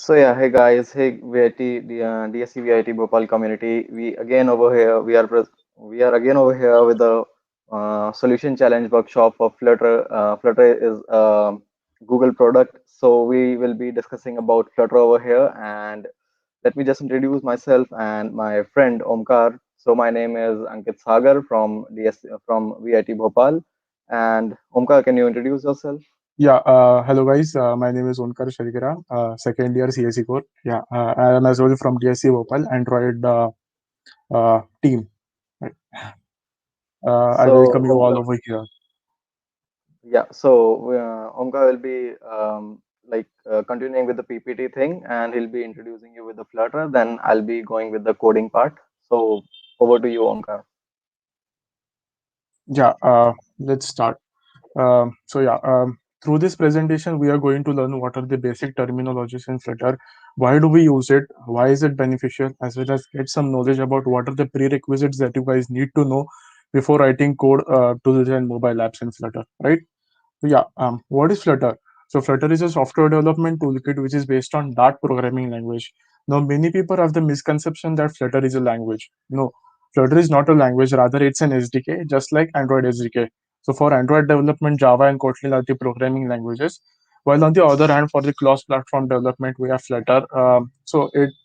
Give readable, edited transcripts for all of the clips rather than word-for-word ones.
So yeah, hey guys, hey VIT, DSC VIT Bhopal community. We are again over here with the solution challenge workshop for Flutter. Flutter is a Google product, so we will be discussing about Flutter over here. And let me just introduce myself and my friend Omkar. So my name is Ankit Sagar from from VIT Bhopal. And Omkar, can you introduce yourself? Yeah, hello guys. My name is Onkar Sharikara, second year CSE core. Yeah, I am as well from DSC Bhopal Android team. Right. I So welcome you all Omkar, over here. yeah, so Omkar will be continuing with the PPT thing, and he'll be introducing you with the Flutter. Then I'll be going with the coding part. So over to you, Omkar. Yeah, let's start. Through this presentation, we are going to learn what are the basic terminologies in Flutter, why do we use it, why is it beneficial, as well as get some knowledge about what are the prerequisites that you guys need to know before writing code to design mobile apps in Flutter, right? What is Flutter? So Flutter is a software development toolkit which is based on Dart programming language. Now, many people have the misconception that Flutter is a language. No, Flutter is not a language. Rather, it's an SDK, just like Android SDK. So for Android development, Java and Kotlin are the programming languages. While on the other hand, for the cross-platform development, we have Flutter.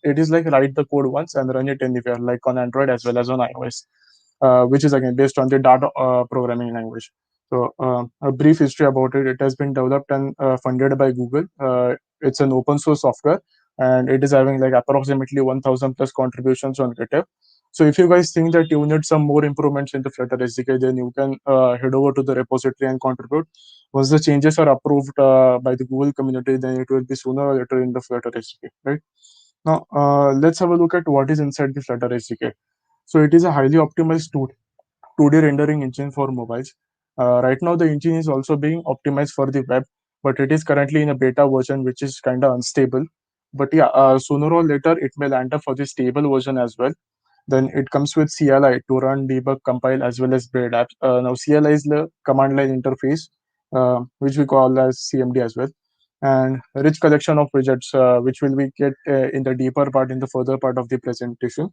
It is like write the code once and run it anywhere, like on Android as well as on iOS, which is again based on the Dart programming language. A brief history about it. It has been developed and funded by Google. It's an open source software, and it is having like approximately 1,000 plus contributions on GitHub. So if you guys think that you need some more improvements in the Flutter SDK, then you can head over to the repository and contribute. Once the changes are approved by the Google community, then it will be sooner or later in the Flutter SDK, right? Now, let's have a look at what is inside the Flutter SDK. So it is a highly optimized 2D rendering engine for mobiles. Right now, the engine is also being optimized for the web, but it is currently in a beta version, which is kind of unstable. But sooner or later, it may land up for the stable version as well. Then it comes with CLI to run, debug, compile, as well as build apps. Now, CLI is the command line interface, which we call as CMD as well, and a rich collection of widgets, which will we get in the deeper part, in the further part of the presentation,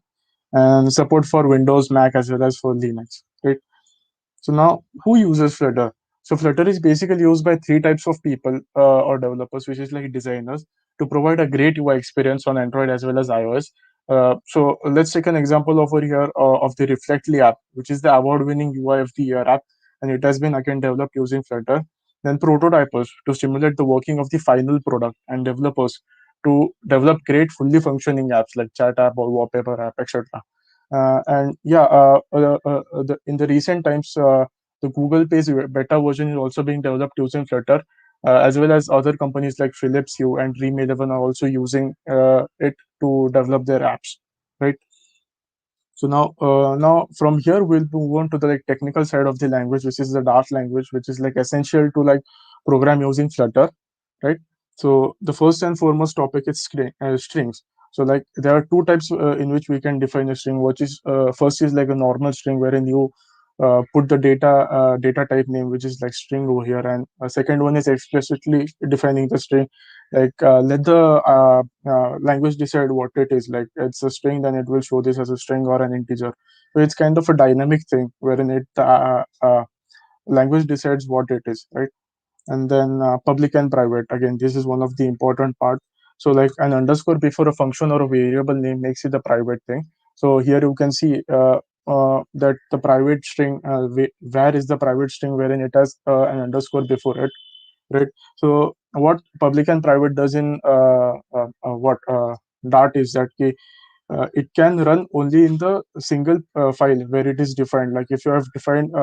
and support for Windows, Mac, as well as for Linux. Right. So now, who uses Flutter? So Flutter is basically used by three types of people or developers, which is like designers, to provide a great UI experience on Android as well as iOS. So let's take an example over here of the Reflectly app, which is the award-winning UI of the year app, and it has been again developed using Flutter. Then prototypers to stimulate the working of the final product, and developers to develop great fully functioning apps like chat app or wallpaper app, etc. In the recent times, the Google Pay's beta version is also being developed using Flutter, as well as other companies like Philips Hue and Dream 11 are also using it to develop their apps, right? So now from here we'll move on to the like technical side of the language, which is the Dart language, which is like essential to like program using Flutter, right? So the first and foremost topic is strings. So like there are two types in which we can define a string. Which is first is like a normal string wherein you put the data type name, which is like string over here, and second one is explicitly defining the string, like let the language decide what it is. Like it's a string, then it will show this as a string or an integer. So it's kind of a dynamic thing wherein it language decides what it is, right? And then public and private, again, this is one of the important part. So like an underscore before a function or a variable name makes it a private thing. So here you can see that the private string, where is the private string wherein it has an underscore before it, right? So what public and private does in what Dart is that it can run only in the single file where it is defined. Like if you have defined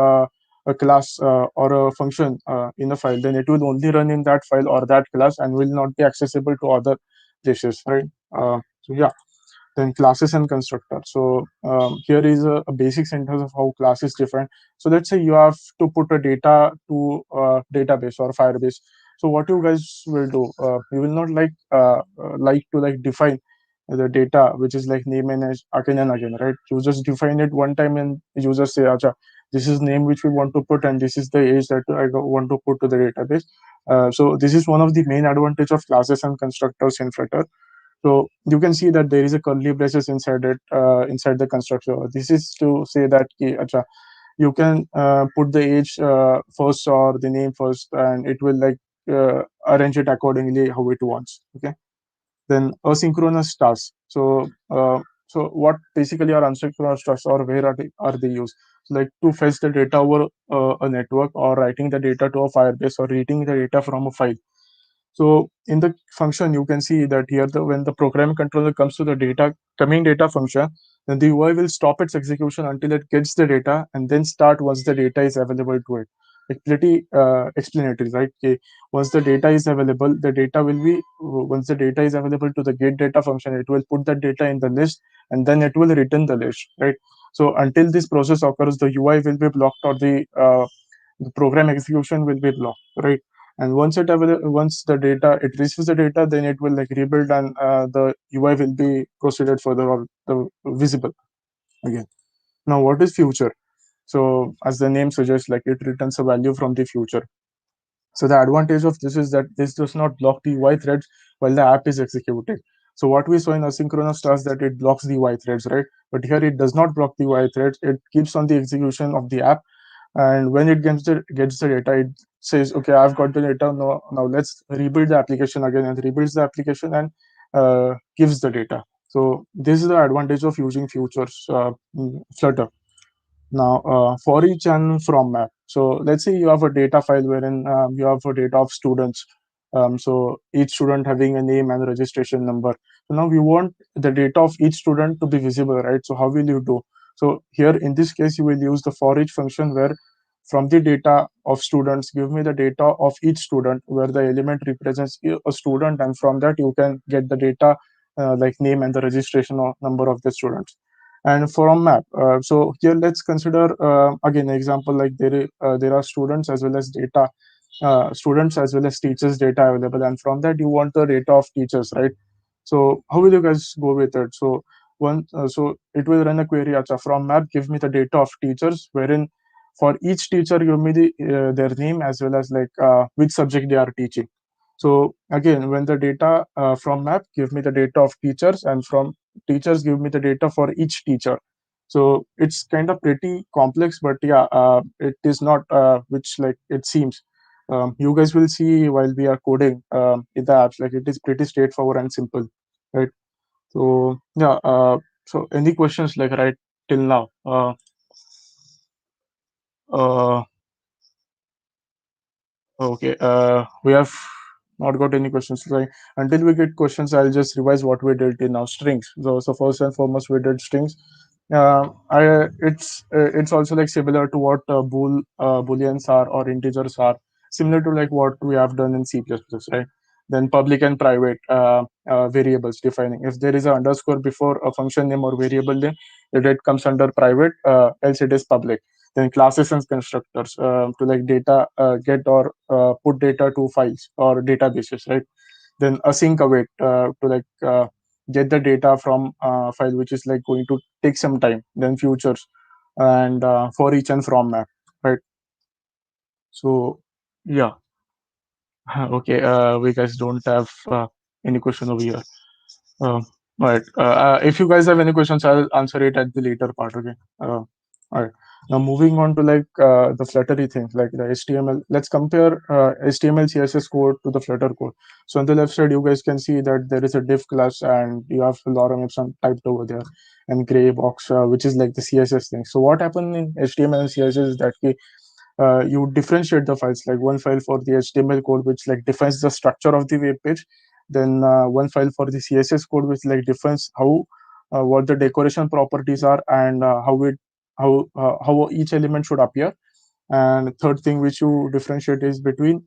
a class or a function in a file, then it will only run in that file or that class and will not be accessible to other places, right? So then classes and constructor. So here is a basic sentence of how class is defined. So let's say you have to put a data to database or Firebase. So what you guys will do, you will not like to like define the data, which is like name and age again and again, right? You just define it one time and you just say, Acha, this is name which we want to put and this is the age that want to put to the database. So this is one of the main advantage of classes and constructors in Flutter. So you can see that there is a curly braces inside it, inside the constructor. This is to say that acha, you can put the age first or the name first, and it will like arrange it accordingly how it wants. Okay. Then asynchronous tasks. So what basically are asynchronous tasks, or where are they used? So like to fetch the data over a network, or writing the data to a Firebase, or reading the data from a file. So in the function, you can see that here, when the program controller comes to the data coming data function, then the UI will stop its execution until it gets the data, and then start once the data is available to it. Like pretty explanatory, right? Okay. Once the data is available, the data will be once the data is available to the get data function, it will put the data in the list, and then it will return the list, right? So until this process occurs, the UI will be blocked, or the program execution will be blocked, right? And once the data it receives the data, then it will like rebuild, and the UI will be proceeded further, or the visible again. Now, what is future? So as the name suggests, like it returns a value from the future. So the advantage of this is that this does not block the UI threads while the app is executing. So what we saw in asynchronous tasks, that it blocks the UI threads, right? But here it does not block the UI threads. It keeps on the execution of the app, and when it gets the data, it says, okay, I've got the data. Now let's rebuild the application again, and rebuilds the application, and gives the data. So this is the advantage of using futures Flutter. Now, for each and from map. So let's say you have a data file wherein you have a data of students. So each student having a name and registration number. So now we want the data of each student to be visible, right? So how will you do? So here in this case, you will use the for each function, where from the data of students, give me the data of each student, where the element represents a student, and from that you can get the data like name and the registration number of the students. And from map, so here let's consider again example, like there are students as well as data, students as well as teachers data available, and from that you want the data of teachers, right? So how will you guys go with it? So so it will run a query, acha, from map give me the data of teachers, wherein for each teacher give me their name, as well as like which subject they are teaching. So again, when the data from map give me the data of teachers, and from teachers give me the data for each teacher. So it's kind of pretty complex, but yeah, it is not which like it seems. You guys will see while we are coding in the apps, like it is pretty straightforward and simple, right? So yeah, so any questions like right till now? Uh, Okay, we have not got any questions. Like until we get questions, I'll just revise what we did in our strings. So first and foremost, we did strings. It's also like similar to what booleans are, or integers are, similar to like what we have done in C++, right? Then public and private variables defining. If there is an underscore before a function name or variable name, it comes under private, else it is public. Then classes and constructors to like data get or put data to files or databases, right? Then async await to like get the data from file, which is like going to take some time. Then futures, and for each and from map, right? So yeah. Okay, we guys don't have any question over here. All right. If you guys have any questions, I'll answer it at the later part. Okay. All right. Now moving on to like the Fluttery things, like the HTML. Let's compare HTML CSS code to the Flutter code. So on the left side, you guys can see that there is a div class, and you have lorem ipsum typed over there, and gray box, which is like the CSS thing. So what happened in HTML and CSS is that you differentiate the files, like one file for the HTML code, which like defines the structure of the web page, then one file for the CSS code, which like defines how what the decoration properties are, and how each element should appear. And third thing which you differentiate is between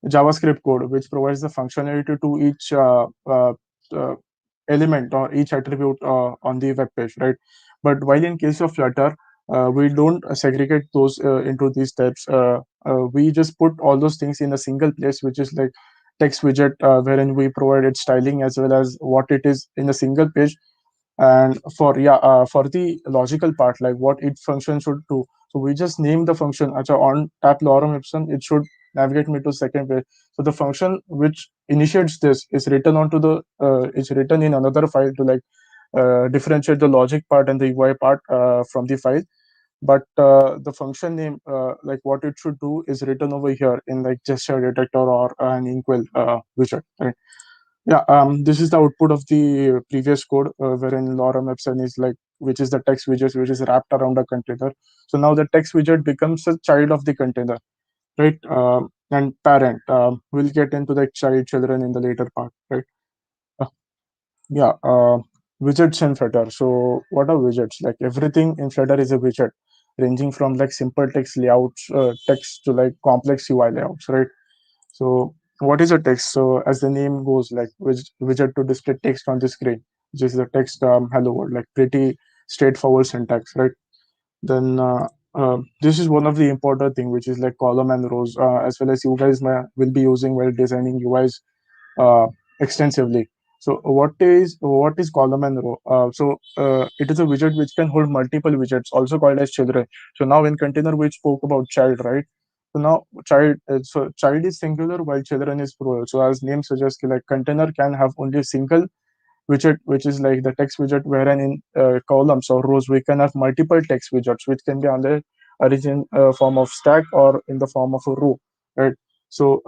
JavaScript code, which provides the functionality to each uh, element or each attribute on the web page, right? But while in case of Flutter, we don't segregate those into these types. We just put all those things in a single place, which is like text widget, wherein we provide its styling as well as what it is in a single page. And for the logical part, like what each function should do, so we just name the function, acha, on tap lorem ipsum, it should navigate me to second page. So the function which initiates this is written onto the is written in another file to like differentiate the logic part and the UI part from the file. But the function name, like what it should do, is written over here in like gesture detector or an inkwell widget, right? Yeah, this is the output of the previous code, wherein lorem ipsum is like, which is the text widget which is wrapped around a container. So now the text widget becomes a child of the container, right? And parent. We'll get into the children in the later part, right? Uh, yeah, widgets in Flutter. So what are widgets? Like everything in Flutter is a widget, ranging from like simple text layouts, text to like complex UI layouts, right? So what is a text? So as the name goes, like widget to display text on the screen, which is the text hello world, like pretty straightforward syntax, right? Then this is one of the important thing, which is like column and rows, as well as you guys will be using while designing UIs uh, extensively. So what is column and row? It is a widget which can hold multiple widgets, also called as children. So now in container we spoke about child, right? So now child is singular while children is plural. So as name suggests, like container can have only a single widget, which is like the text widget, wherein in columns or rows we can have multiple text widgets, which can be on the origin form of stack or in the form of a row, right? So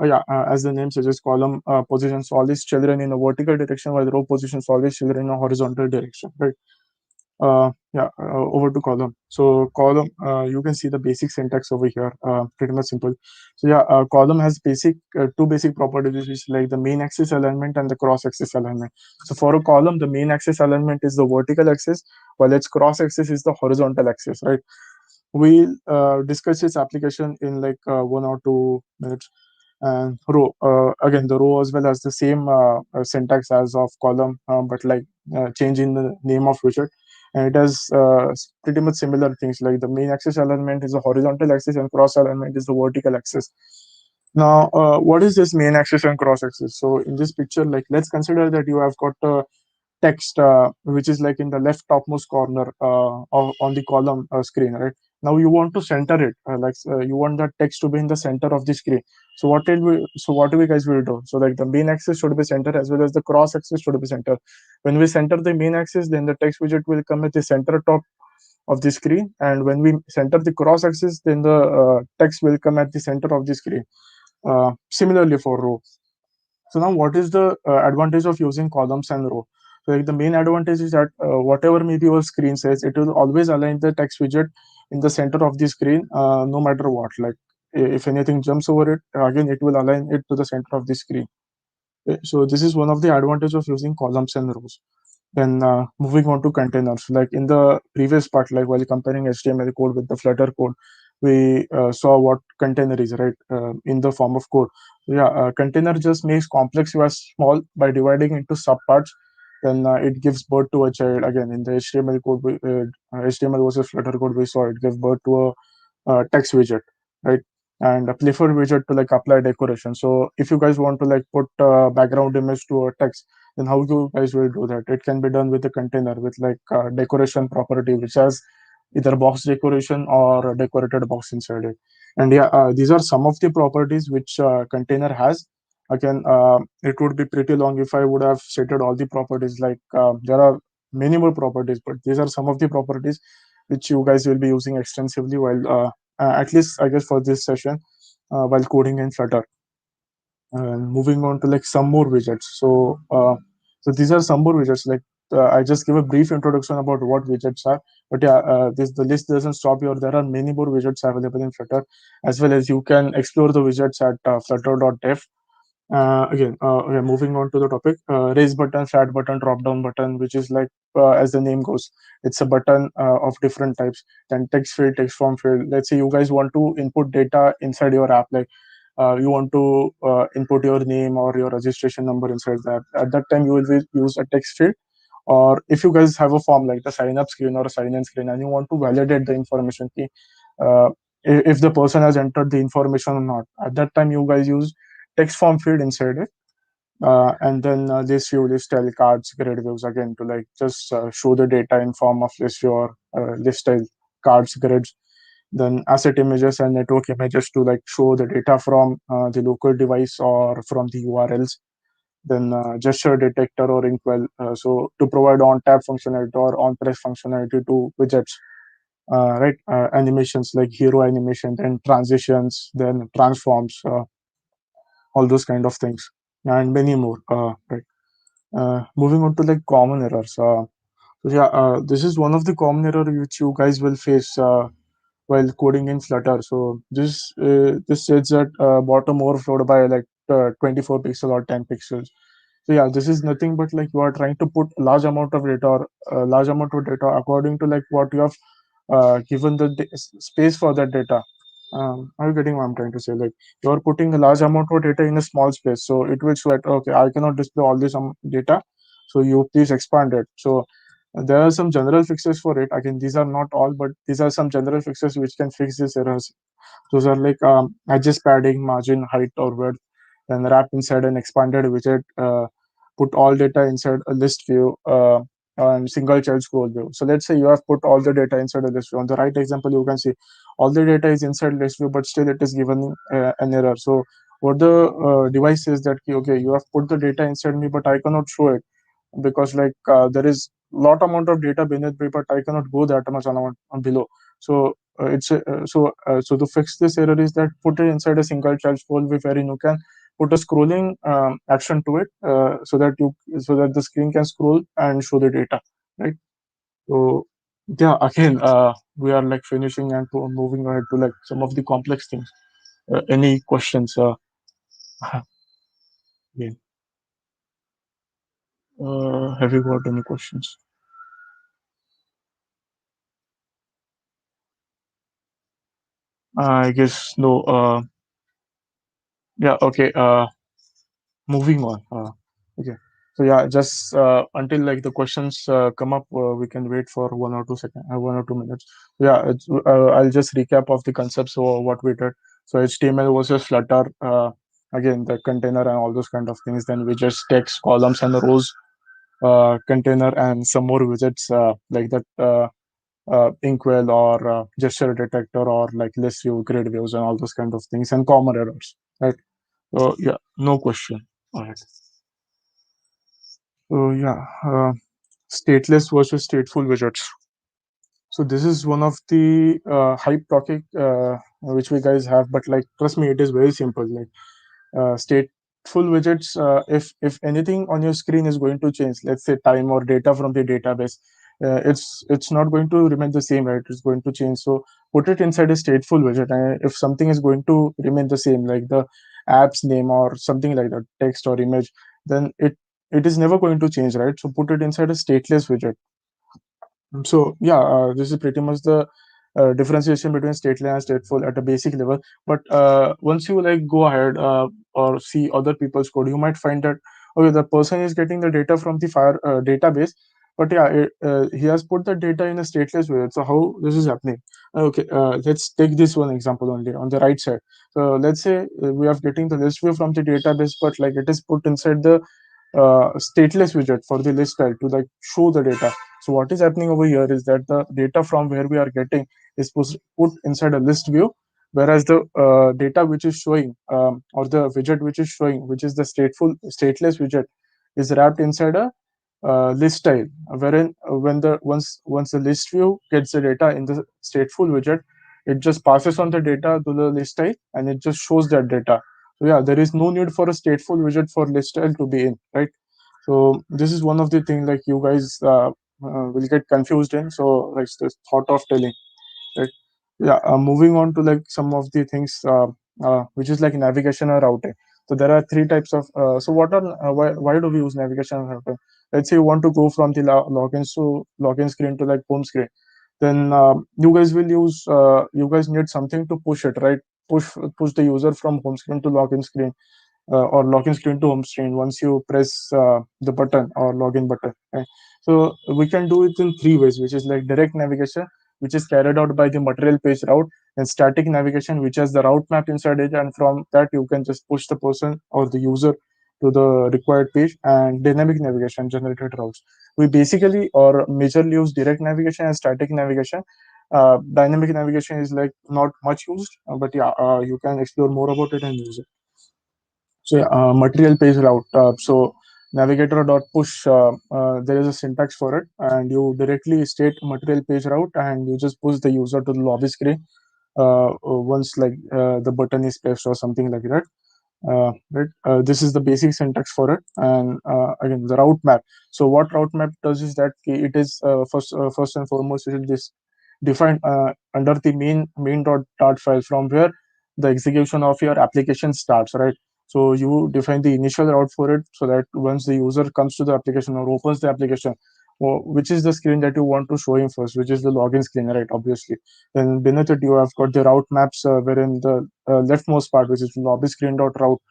as the name suggests, column positions all these children in a vertical direction, while the row positions all these children in a horizontal direction, right? Over to column. So column, you can see the basic syntax over here, pretty much simple. So column has two basic properties, which is like the main axis alignment and the cross axis alignment. So for a column, the main axis alignment is the vertical axis, while its cross axis is the horizontal axis, right? We'll discuss its application in like 1 or 2 minutes. And row, again, the row as well as the same syntax as of column, but like changing the name of widget. And it has pretty much similar things, like the main axis alignment is the horizontal axis and cross alignment is the vertical axis. Now, what is this main axis and cross axis? So in this picture, like let's consider that you have got text which is like in the left topmost corner on the column screen, right? Now you want to center it, you want that text to be in the center of the screen. So what do we guys will do? So like the main axis should be center as well as the cross axis should be center. When we center the main axis, then the text widget will come at the center top of the screen, and when we center the cross axis, then the text will come at the center of the screen. Similarly for row. So now, what is the advantage of using columns and row? So like the main advantage is that whatever maybe your screen says, it will always align the text widget in the center of the screen, no matter what. Like if anything jumps over it, again it will align it to the center of the screen. So this is one of the advantage of using columns and rows. Then moving on to containers, like in the previous part, like while comparing HTML code with the Flutter code, we saw what container is, right, in the form of code. Container just makes complex UI small by dividing into subparts. Then it gives birth to a child. Again, in the HTML code, HTML versus Flutter code, we saw it gives birth to a text widget, right? And a preferred widget to like apply decoration. So if you guys want to like put background image to a text, then how you guys will do that? It can be done with a container with like decoration property, which has either box decoration or a decorated box inside it. And these are some of the properties which container has. Again, it would be pretty long if I would have stated all the properties. Like there are many more properties, but these are some of the properties which you guys will be using extensively while at least I guess for this session while coding in Flutter. And moving on to like some more widgets. So these are some more widgets. Like I just give a brief introduction about what widgets are, but this the list doesn't stop here. There are many more widgets available in Flutter, as well as you can explore the widgets at flutter.dev. Moving on to the topic, raise button, flat button, drop down button, which is like as the name goes, it's a button of different types. Then text field, text form field. Let's say you guys want to input data inside your app, like you want to input your name or your registration number inside the app. At that time, you will use a text field. Or if you guys have a form like the sign up screen or a sign in screen, and you want to validate the information, uh, if the person has entered the information or not, at that time you guys use text form field inside it. And then list view, list style, cards, grid views, again to like just show the data in form of list view or list style, cards, grids. then asset images and network images to like show the data from the local device or from the URLs. Then gesture detector or inkwell, so to provide on tap functionality or on press functionality to widgets, right? Animations like hero animation, then transitions, then transforms, all those kind of things, and many more, right? Moving on to like common errors. So yeah, this is one of the common error which you guys will face while coding in Flutter. So this says that bottom overflowed by like 24 pixel or 10 pixels. So yeah, this is nothing but like you are trying to put a large amount of data or a large amount of data according to like what you have given the space for that data. Are you getting what I'm trying to say? Like you are putting a large amount of data in a small space, so it will show that okay, I cannot display all this data, so you please expand it. So there are some general fixes for it. Again, these are not all, but these are some general fixes which can fix these errors. Those are like adjust padding, margin, height, or width, then wrap inside an expanded widget, put all data inside a list view, and single child scroll view. So let's say you have put all the data inside a list view. On the right example, you can see all the data is inside list view, but still it is given an error. So what the device says that okay, you have put the data inside me, but I cannot show it because like there is lot amount of data beneath me, but I cannot go that much amount below. So so to fix this error is that put it inside a single child scroll view wherein you can put a scrolling action to it, so that the screen can scroll and show the data, right? So yeah, again, we are like finishing and moving ahead to like some of the complex things. Any questions? Again, have you got any questions? I guess no. Yeah. Okay. Moving on. Okay. So yeah, just until like the questions come up, we can wait for 1 or 2 seconds, 1 or 2 minutes. Yeah, I'll just recap of the concepts of what we did. So HTML versus Flutter, again the container and all those kind of things. Then we just text, columns, and rows, container, and some more widgets like that. Inkwell or gesture detector or like list view, grid views, and all those kind of things, and common errors, right? So yeah, no question. All right. So yeah, stateless versus stateful widgets. So this is one of the hype topic which we guys have, but like trust me, it is very simple. Like stateful widgets, if anything on your screen is going to change, let's say time or data from the database, it's not going to remain the same, right? It's going to change. So put it inside a stateful widget, and if something is going to remain the same, like the app's name or something like that, text or image, then it is never going to change, right? So put it inside a stateless widget. So yeah, this is pretty much the differentiation between stately and stateful at a basic level. But once you like go ahead or see other people's code, you might find that okay, the person is getting the data from the fire database, but yeah, he has put the data in a stateless way. So how this is happening? Okay, let's take this one example only on the right side. So let's say we are getting the list view from the database, but like it is put inside the stateless widget for the list style to like show the data. So what is happening over here is that the data from where we are getting is put inside a list view, whereas the data which is showing or the widget which is showing, which is the stateless widget, is wrapped inside a list style, wherein when the once the list view gets the data in the stateful widget, it just passes on the data to the list style and it just shows that data. So yeah, there is no need for a stateful widget for list style to be in, right? So this is one of the things like you guys will get confused in. So like this thought of telling, right? Yeah, moving on to like some of the things which is like navigation or routing. So there are three types of so what are why do we use navigation and routing? Let's say you want to go from the login screen to like home screen, then you guys need something to push it, right? Push the user from home screen to login screen, or login screen to home screen once you press the button or login button, right? So we can do it in three ways, which is like direct navigation, which is carried out by the material page route, and static navigation, which has the route map inside it, and from that you can just push the person or the user to the required page, and dynamic navigation, generated routes. We basically or majorly use direct navigation and static navigation. Dynamic navigation is like not much used, but yeah, you can explore more about it and use it. So yeah, material page route. So navigator dot push. There is a syntax for it, and you directly state material page route, and you just push the user to the lobby screen once like the button is pressed or something like that. Right. This is the basic syntax for it, and again the route map. So what route map does is that it is first and foremost it is this defined under the main dot file from where the execution of your application starts, right? So you define the initial route for it, so that once the user comes to the application or opens the application, which is the screen that you want to show him first, which is the login screen, right? Obviously, then beneath it you have got the route maps, wherein the leftmost part, which is lobby screen dot route,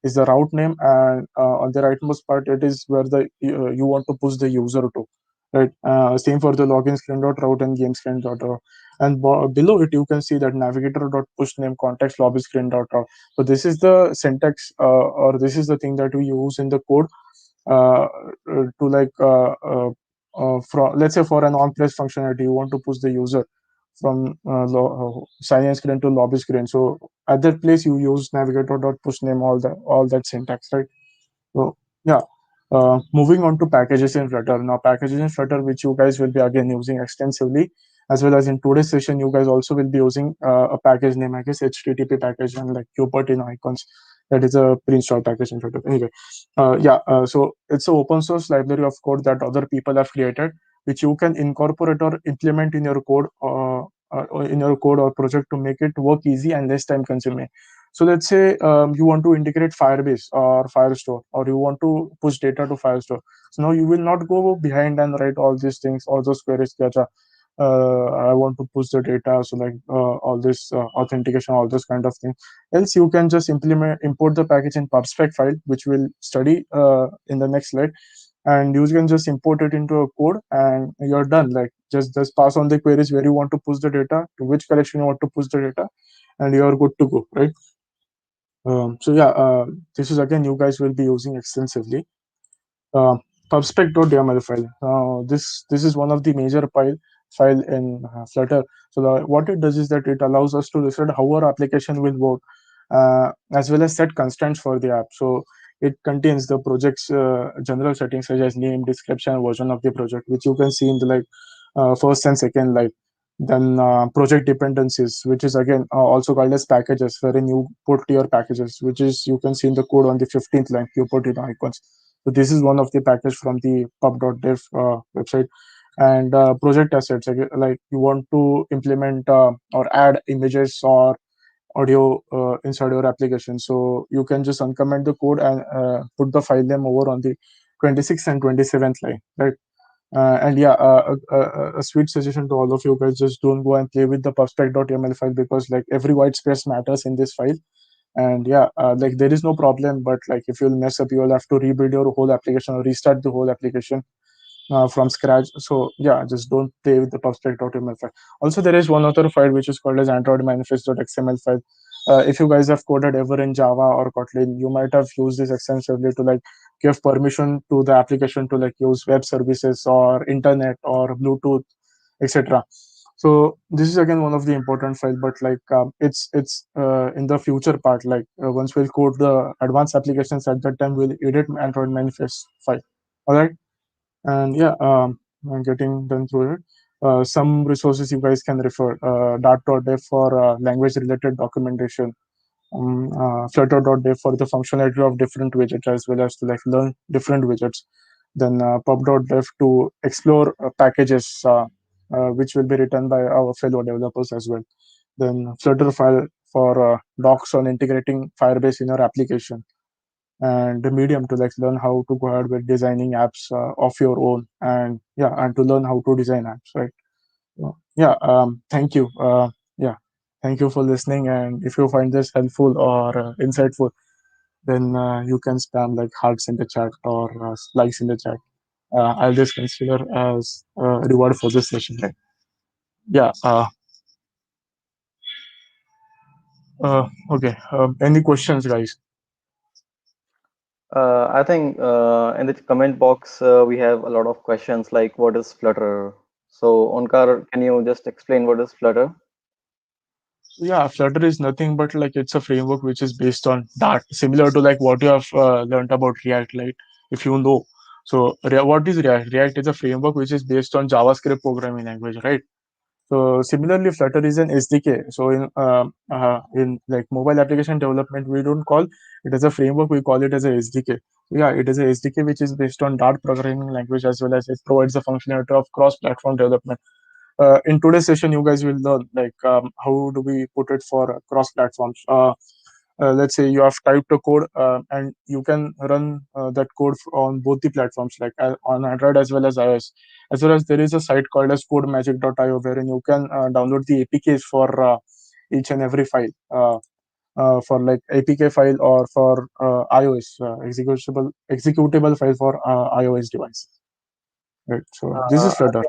is the route name, and on the rightmost part it is where the you want to push the user to, right? Same for the login screen dot route and game screen dot route. And below it you can see that navigator dot push name context lobby screen dot route. So this is the syntax, or this is the thing that we use in the code to like from, let's say, for an on place functionality you want to push the user from sign in screen to lobby screen. So at that place you use navigator dot push name, all that syntax, right? So yeah, moving on to packages in Flutter. Now packages in Flutter, which you guys will be again using extensively, as well as in today's session, you guys also will be using a package name, I guess HTTP package and like Cupertino icons. That is a pre-installed package in Flutter. Anyway, so it's an open source library of code that other people have created, which you can incorporate or implement in your code or project to make it work easy and less time consuming. So let's say you want to integrate Firebase or Firestore, or you want to push data to Firestore. So now you will not go behind and write all these things, all those queries. Gacha. I want to push the data, so like all this authentication, all those kind of things. Else you can just import the package in PubSpec file, which we'll study in the next slide, and you can just import it into a code, and you're done. Like just pass on the queries where you want to push the data, to which collection you want to push the data, and you're good to go, right? So yeah, this is again you guys will be using extensively. Uh, PubSpec.yaml file. This is one of the major file in Flutter. So what it does is that it allows us to decide how our application will work, as well as set constraints for the app. So it contains the project's general settings such as name, description, version of the project, which you can see in the like first and second line. Then project dependencies, which is again also called as packages, wherein you put your packages, which is you can see in the code on the 15th line. You put it icons. So this is one of the package from the pub.dev website. And project assets, like you want to implement or add images or audio inside your application. So you can just uncomment the code and put the file name over on the 26th and 27th line, right? And yeah, a sweet suggestion to all of you guys: just don't go and play with the pubspec.yaml file, because like every white space matters in this file. And yeah, like there is no problem, but like if you'll mess up, you'll have to rebuild your whole application or restart the whole application from scratch. So yeah, just don't play with the pubspec.yaml file. Also, there is one other file which is called as android manifest.xml file. If you guys have coded ever in Java or Kotlin, you might have used this extensively to like give permission to the application to like use web services or internet or Bluetooth, etc. So this is again one of the important file, but like it's in the future part. Like once we'll code the advanced applications, at that time we'll edit android manifest file. All right. And yeah, I'm getting done through it. Some resources you guys can refer: dart.dev for language related documentation, flutter.dev for the functionality of different widgets, as well as to like learn different widgets. Then pub.dev to explore packages, which will be written by our fellow developers as well. Then Flutter file for docs on integrating Firebase in your application. And the Medium to like learn how to go ahead with designing apps of your own, and yeah, and to learn how to design apps, right? So, yeah, thank you. Yeah, thank you for listening. And if you find this helpful or insightful, then you can spam like hearts in the chat or likes in the chat. I'll just consider as a reward for this session. Right? Yeah. Okay. Any questions, guys? I think in the comment box we have a lot of questions like what is Flutter? So, Onkar, can you just explain what is Flutter? Yeah, Flutter is nothing but like it's a framework which is based on Dart, similar to like what you have learned about React, like if you know. So what is React? React is a framework which is based on JavaScript programming language, right? So similarly, Flutter is an SDK. So in like mobile application development, we don't call it as a framework; we call it as a SDK. Yeah, it is a SDK which is based on Dart programming language, as well as it provides the functionality of cross-platform development. In today's session, you guys will learn like how do we put it for cross platforms. Let's say you have typed a code and you can run that code on both the platforms, like on Android as well as iOS. As well as there is a site called as codemagic.io wherein you can download the APKs for each and every file. For like APK file or for iOS executable file for iOS device. Right. So this is I Flutter.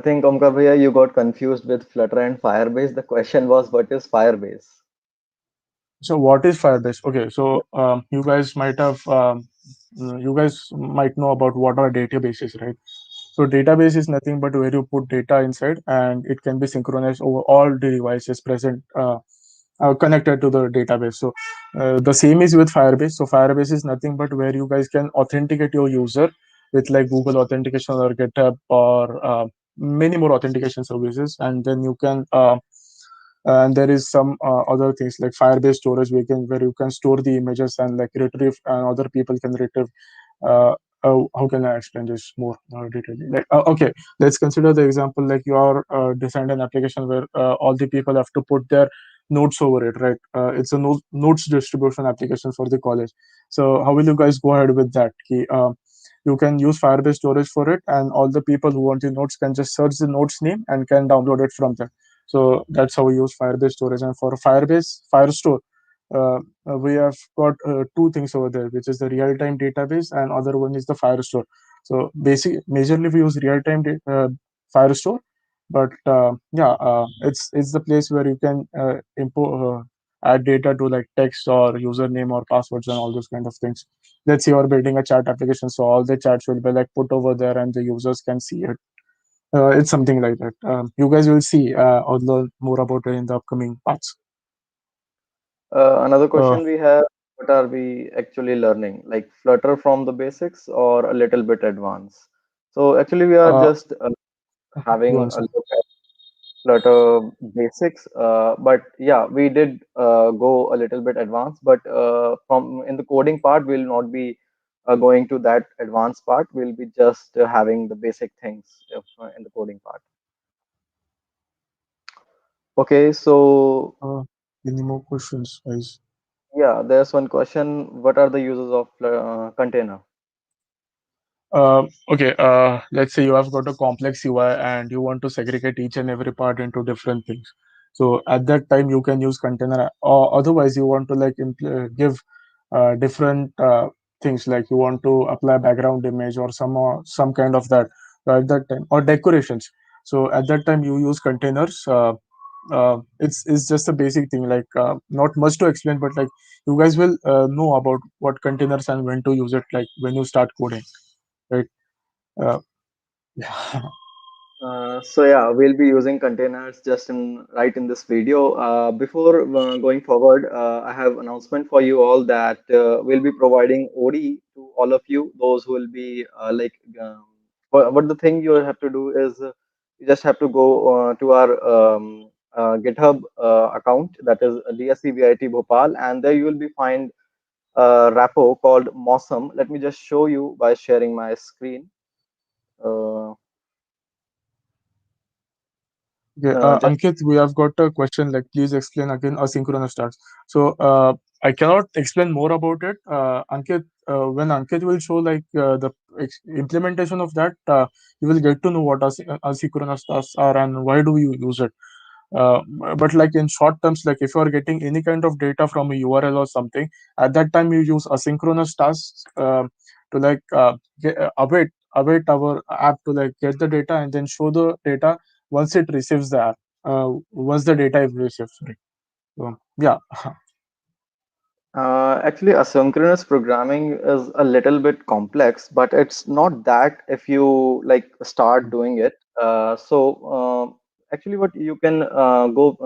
think, Omkar bhaiya, you got confused with Flutter and Firebase. The question was, what is Firebase? So what is Firebase? Okay, so you guys might know about what are databases, right? So database is nothing but where you put data inside, and it can be synchronized over all the devices present connected to the database. So the same is with Firebase. So Firebase is nothing but where you guys can authenticate your user with like Google authentication or GitHub or many more authentication services, and then you can and there is some other things like Firebase storage where you can store the images and like retrieve, and other people can retrieve. How can I explain this more detailedly? Like, okay, let's consider the example like you are designed an application where all the people have to put their notes over it, right? It's a notes distribution application for the college. So how will you guys go ahead with that? You can use Firebase storage for it, and all the people who want the notes can just search the notes name and can download it from there. So that's how we use Firebase storage. And for Firebase Firestore, we have got two things over there, which is the real-time database, and other one is the Firestore. So majorly we use real-time Firestore, but yeah, it's the place where you can import. Add data to like text or username or passwords and all those kind of things. Let's say you're building a chat application, so all the chats will be like put over there and the users can see it. It's something like that. You guys will see or learn more about it in the upcoming parts. Another Uh, question we have, what are we actually learning? Like Flutter from the basics or a little bit advanced? So actually we are uh, just you having a answer. look at Flutter basics, but yeah, we did go a little bit advanced, but from in the coding part, we'll not be going to that advanced part. We'll be just having the basic things in the coding part. Okay, so Uh, any more questions, guys? yeah, there's one question. What are the uses of container? Okay, let's say you have got a complex UI and you want to segregate each and every part into different things. So at that time, you can use container, or otherwise, you want to like give different things, like you want to apply background image or some kind of that. So at that time, or decorations. So at that time, you use containers. It's just a basic thing, like not much to explain, but like you guys will know about what containers and when to use it, like when you start coding, right? Uh, yeah. So yeah, we'll be using containers just in right in this video. Before going forward, I have announcement for you all that we'll be providing OD to all of you, those who will be what the thing you have to do is you just have to go to our GitHub account, that is DSCVIT Bhopal, and there you will be find a repo called Mosam. Let me just show you by sharing my screen. Uh, Okay, just Ankit, we have got a question. Like, please explain again asynchronous tasks. So, I cannot explain more about it. Ankit, when Ankit will show like the implementation of that, you will get to know what asynchronous tasks are and why do you use it. Uh, but like in short terms, like if you are getting any kind of data from a URL or something, at that time you use asynchronous tasks to like await our app to like get the data and then show the data once it receives the app. Once the data is received. Sorry. So, yeah. Actually, asynchronous programming is a little bit complex, but it's not that if you like start doing it. Actually, what you can go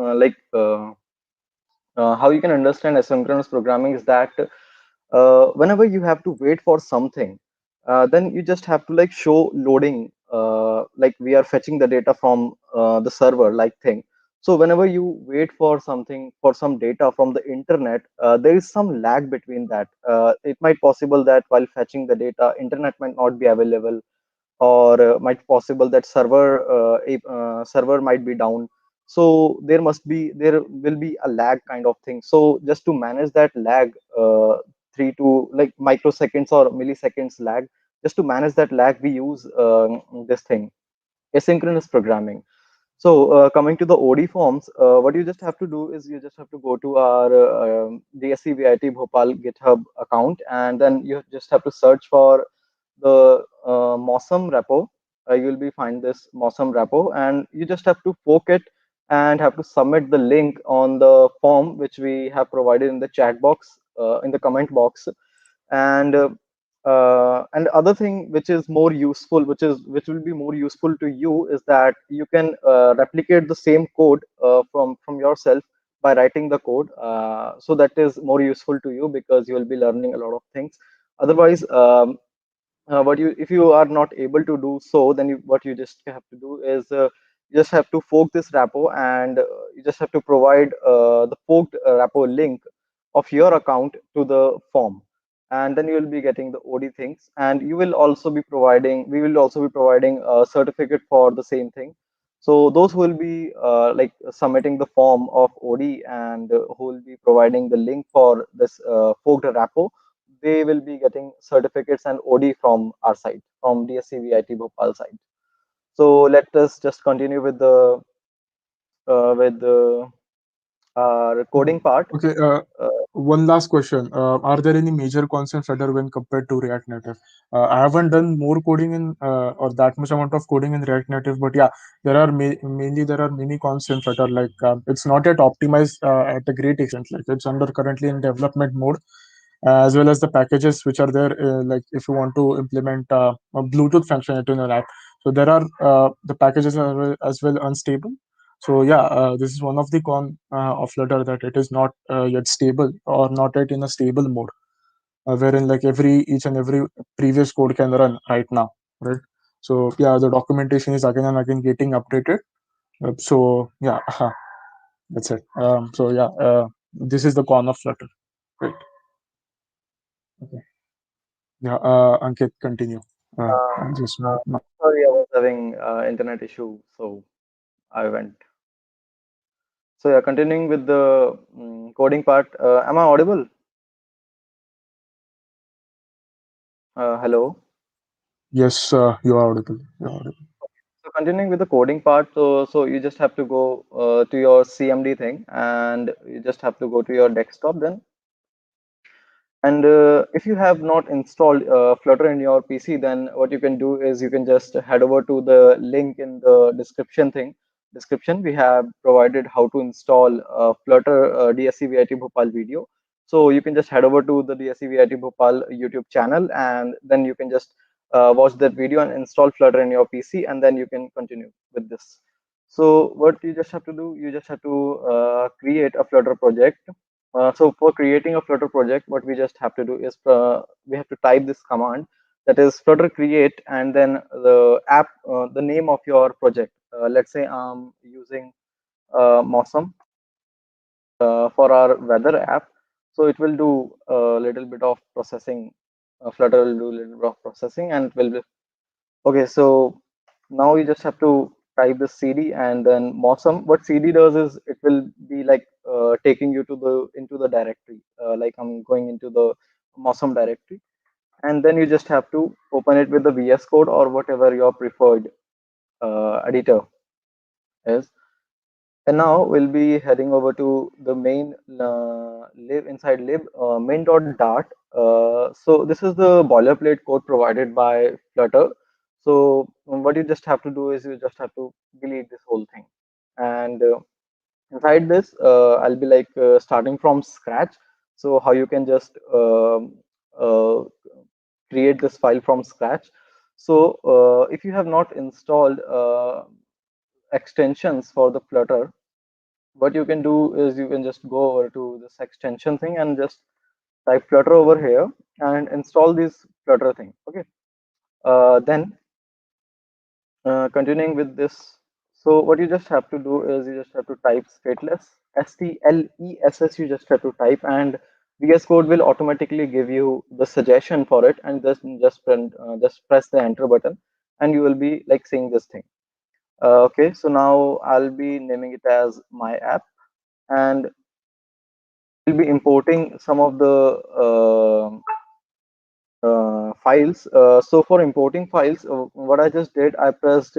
how you can understand asynchronous programming is that whenever you have to wait for something, then you just have to like show loading, like we are fetching the data from the server like thing. So whenever you wait for something, for some data from the internet, there is some lag between that. It might possible that while fetching the data, internet might not be available, or might possible that server might be down. So there will be a lag kind of thing. So just to manage that lag, 3 to like microseconds or milliseconds lag, just to manage that lag, we use this thing, asynchronous programming. So coming to the OD forms, what you just have to do is you just have to go to our DSCVIT Bhopal GitHub account, and then you just have to search for the Mosam repo. You will be find this Mosam repo, and you just have to poke it and have to submit the link on the form which we have provided in the chat box, in the comment box. And other thing which is more useful, which will be more useful to you, is that you can replicate the same code from yourself by writing the code. So that is more useful to you because you will be learning a lot of things. Otherwise, what you if you are not able to do so, then what you just have to do is you just have to fork this repo, and you just have to provide the forked repo link of your account to the form, and then you will be getting the OD things, and you will also be providing we will also be providing a certificate for the same thing. So those who will be like submitting the form of OD, and who will be providing the link for this forked repo, they will be getting certificates and OD from our side, from DSCVIT Bhopal side. So let us just continue with the Hmm. coding part. Okay, Uh, one last question. Are there any major cons in Flutter when compared to React Native? I haven't done more coding in or that much amount of coding in React Native, but yeah, mainly there are many cons in Flutter. Like it's not yet optimized at a great extent. Like it's under currently in development mode, as well as the packages which are there. Like if you want to implement a Bluetooth functionality in your app, so there are the packages are as well unstable. So yeah, this is one of the con of Flutter, that it is not yet stable or not yet in a stable mode, wherein like each and every previous code can run right now, right? So yeah, the documentation is again and again getting updated. So yeah, that's it. So yeah, this is the con of Flutter. Right. Okay. Yeah, Ankit, continue. I'll just move now. Sorry, I was having internet issue, so I went. So yeah, continuing with the coding part. Am I audible? Hello. Yes, you are audible. You are audible. So continuing with the coding part, so you just have to go to your CMD thing, and you just have to go to your desktop then. And if you have not installed Flutter in your PC, then what you can do is you can just head over to the link in the description. We have provided how to install Flutter DSCVIT Bhopal video. So you can just head over to the DSCVIT Bhopal YouTube channel, and then you can just watch that video and install Flutter in your PC, and then you can continue with this. So what you just have to do, you just have to create a Flutter project. So for creating a Flutter project, what we just have to do is we have to type this command, that is Flutter create, and then the name of your project. Let's say I'm using Mosam for our weather app. So it will do a little bit of processing. Flutter will do a little bit of processing, and it will be okay. So now you just have to type the CD and then Mosam. What CD does is it will be like taking you to the into the directory. Like I'm going into the Mosam directory, and then you just have to open it with the VS Code or whatever your preferred editor is. And now we'll be heading over to the main lib inside lib main.dart. So this is the boilerplate code provided by Flutter. So what you just have to do is you just have to delete this whole thing. And inside this, I'll be like starting from scratch. So how you can just uh, create this file from scratch. So if you have not installed extensions for the Flutter, what you can do is you can just go over to this extension thing and just type Flutter over here and install this Flutter thing. Okay. Then continuing with this, so what you just have to do is you just have to type stateless, STLESS. You just have to type, and VS Code will automatically give you the suggestion for it, and just press the enter button, and you will be like seeing this thing. Okay, so now I'll be naming it as my app, and we'll be importing some of the files. So for importing files, what I just did, I pressed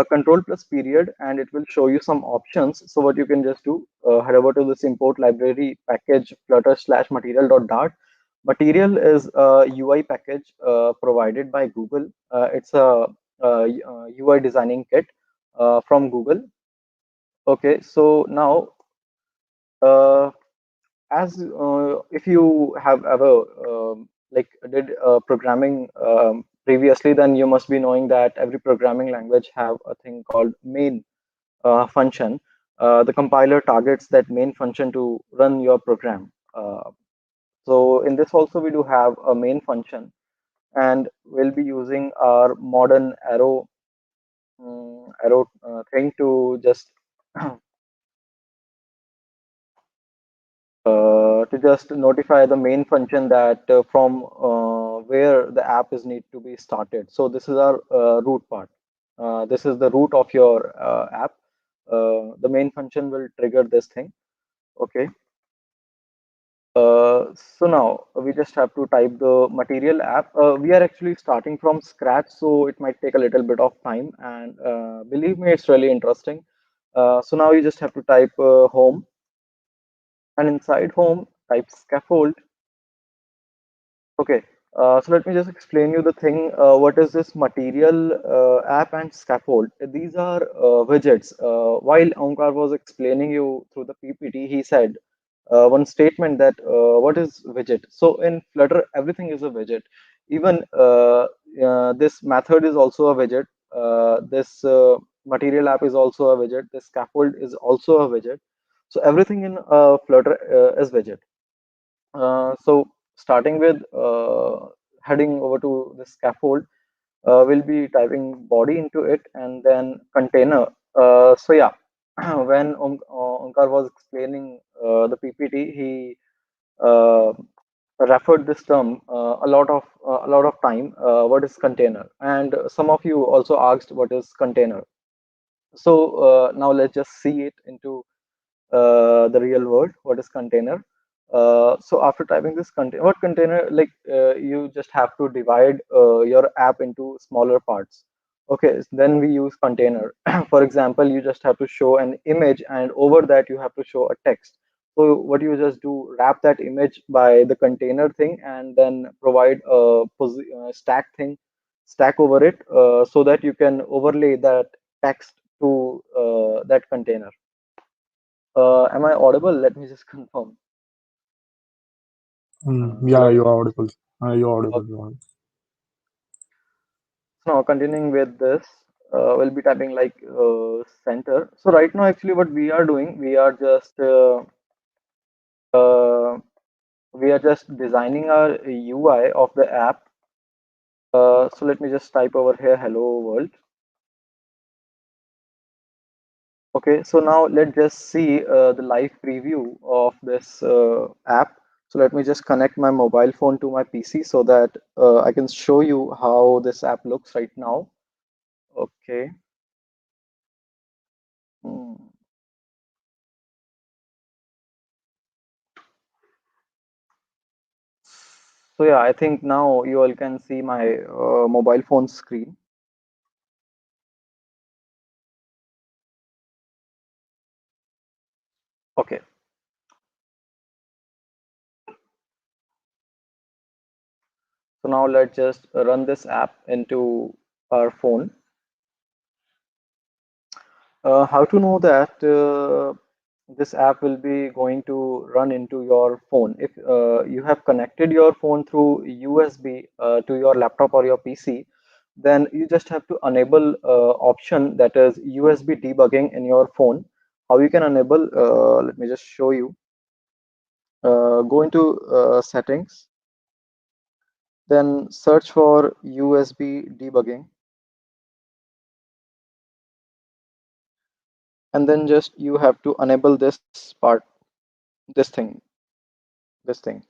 Control plus period, and it will show you some options. So what you can just do, head over to this import library package flutter slash material dot dart. Material is a UI package provided by Google. It's a UI designing kit from Google. Okay, so now uh, as if you have ever like did programming previously, then you must be knowing that every programming language have a thing called main function. The compiler targets that main function to run your program. So in this also we do have a main function, and we'll be using our modern arrow thing to just to just notify the main function that from where the app is need to be started. So this is our root part. This is the root of your app. The main function will trigger this thing. Okay. So now we just have to type the material app. We are actually starting from scratch, so it might take a little bit of time. And believe me, it's really interesting. So now you just have to type home, and inside home, type scaffold. Okay, so let me just explain you the thing. What is this material app and scaffold? These are widgets. While Omkar was explaining you through the PPT, he said one statement that what is widget? So in Flutter, everything is a widget. Even this method is also a widget. This material app is also a widget. This scaffold is also a widget. So everything in Flutter is widget. So starting with heading over to the scaffold, we'll be typing body into it and then container. So yeah, when Omkar was explaining the PPT, he uh, referred this term a lot of time. What is container? And some of you also asked what is container. So now let's just see it into the real world. What is container? So after typing this container, what container, like you just have to divide your app into smaller parts. Okay, then we use container. For example, you just have to show an image, and over that you have to show a text. So what you just do, wrap that image by the container thing, and then provide a stack over it, so that you can overlay that text to that container. Am I audible? Let me just confirm. Yeah, Hello. you are audible. You are audible. Okay. You are. So now continuing with this, we'll be typing like center. So right now, actually, what we are doing, uh, we are just designing our UI of the app. So let me just type over here, hello world. Okay, so now let's just see the live preview of this app. So let me just connect my mobile phone to my PC so that I can show you how this app looks right now. Okay. Hmm. So yeah, I think now you all can see my mobile phone screen. Okay. So now let's just run this app into our phone. How to know that this app will be going to run into your phone. If you have connected your phone through USB to your laptop or your PC, then you just have to enable option that is USB debugging in your phone. How you can enable? Let me just show you. Go into settings, then search for USB debugging, and then just you have to enable this part, this thing, this thing.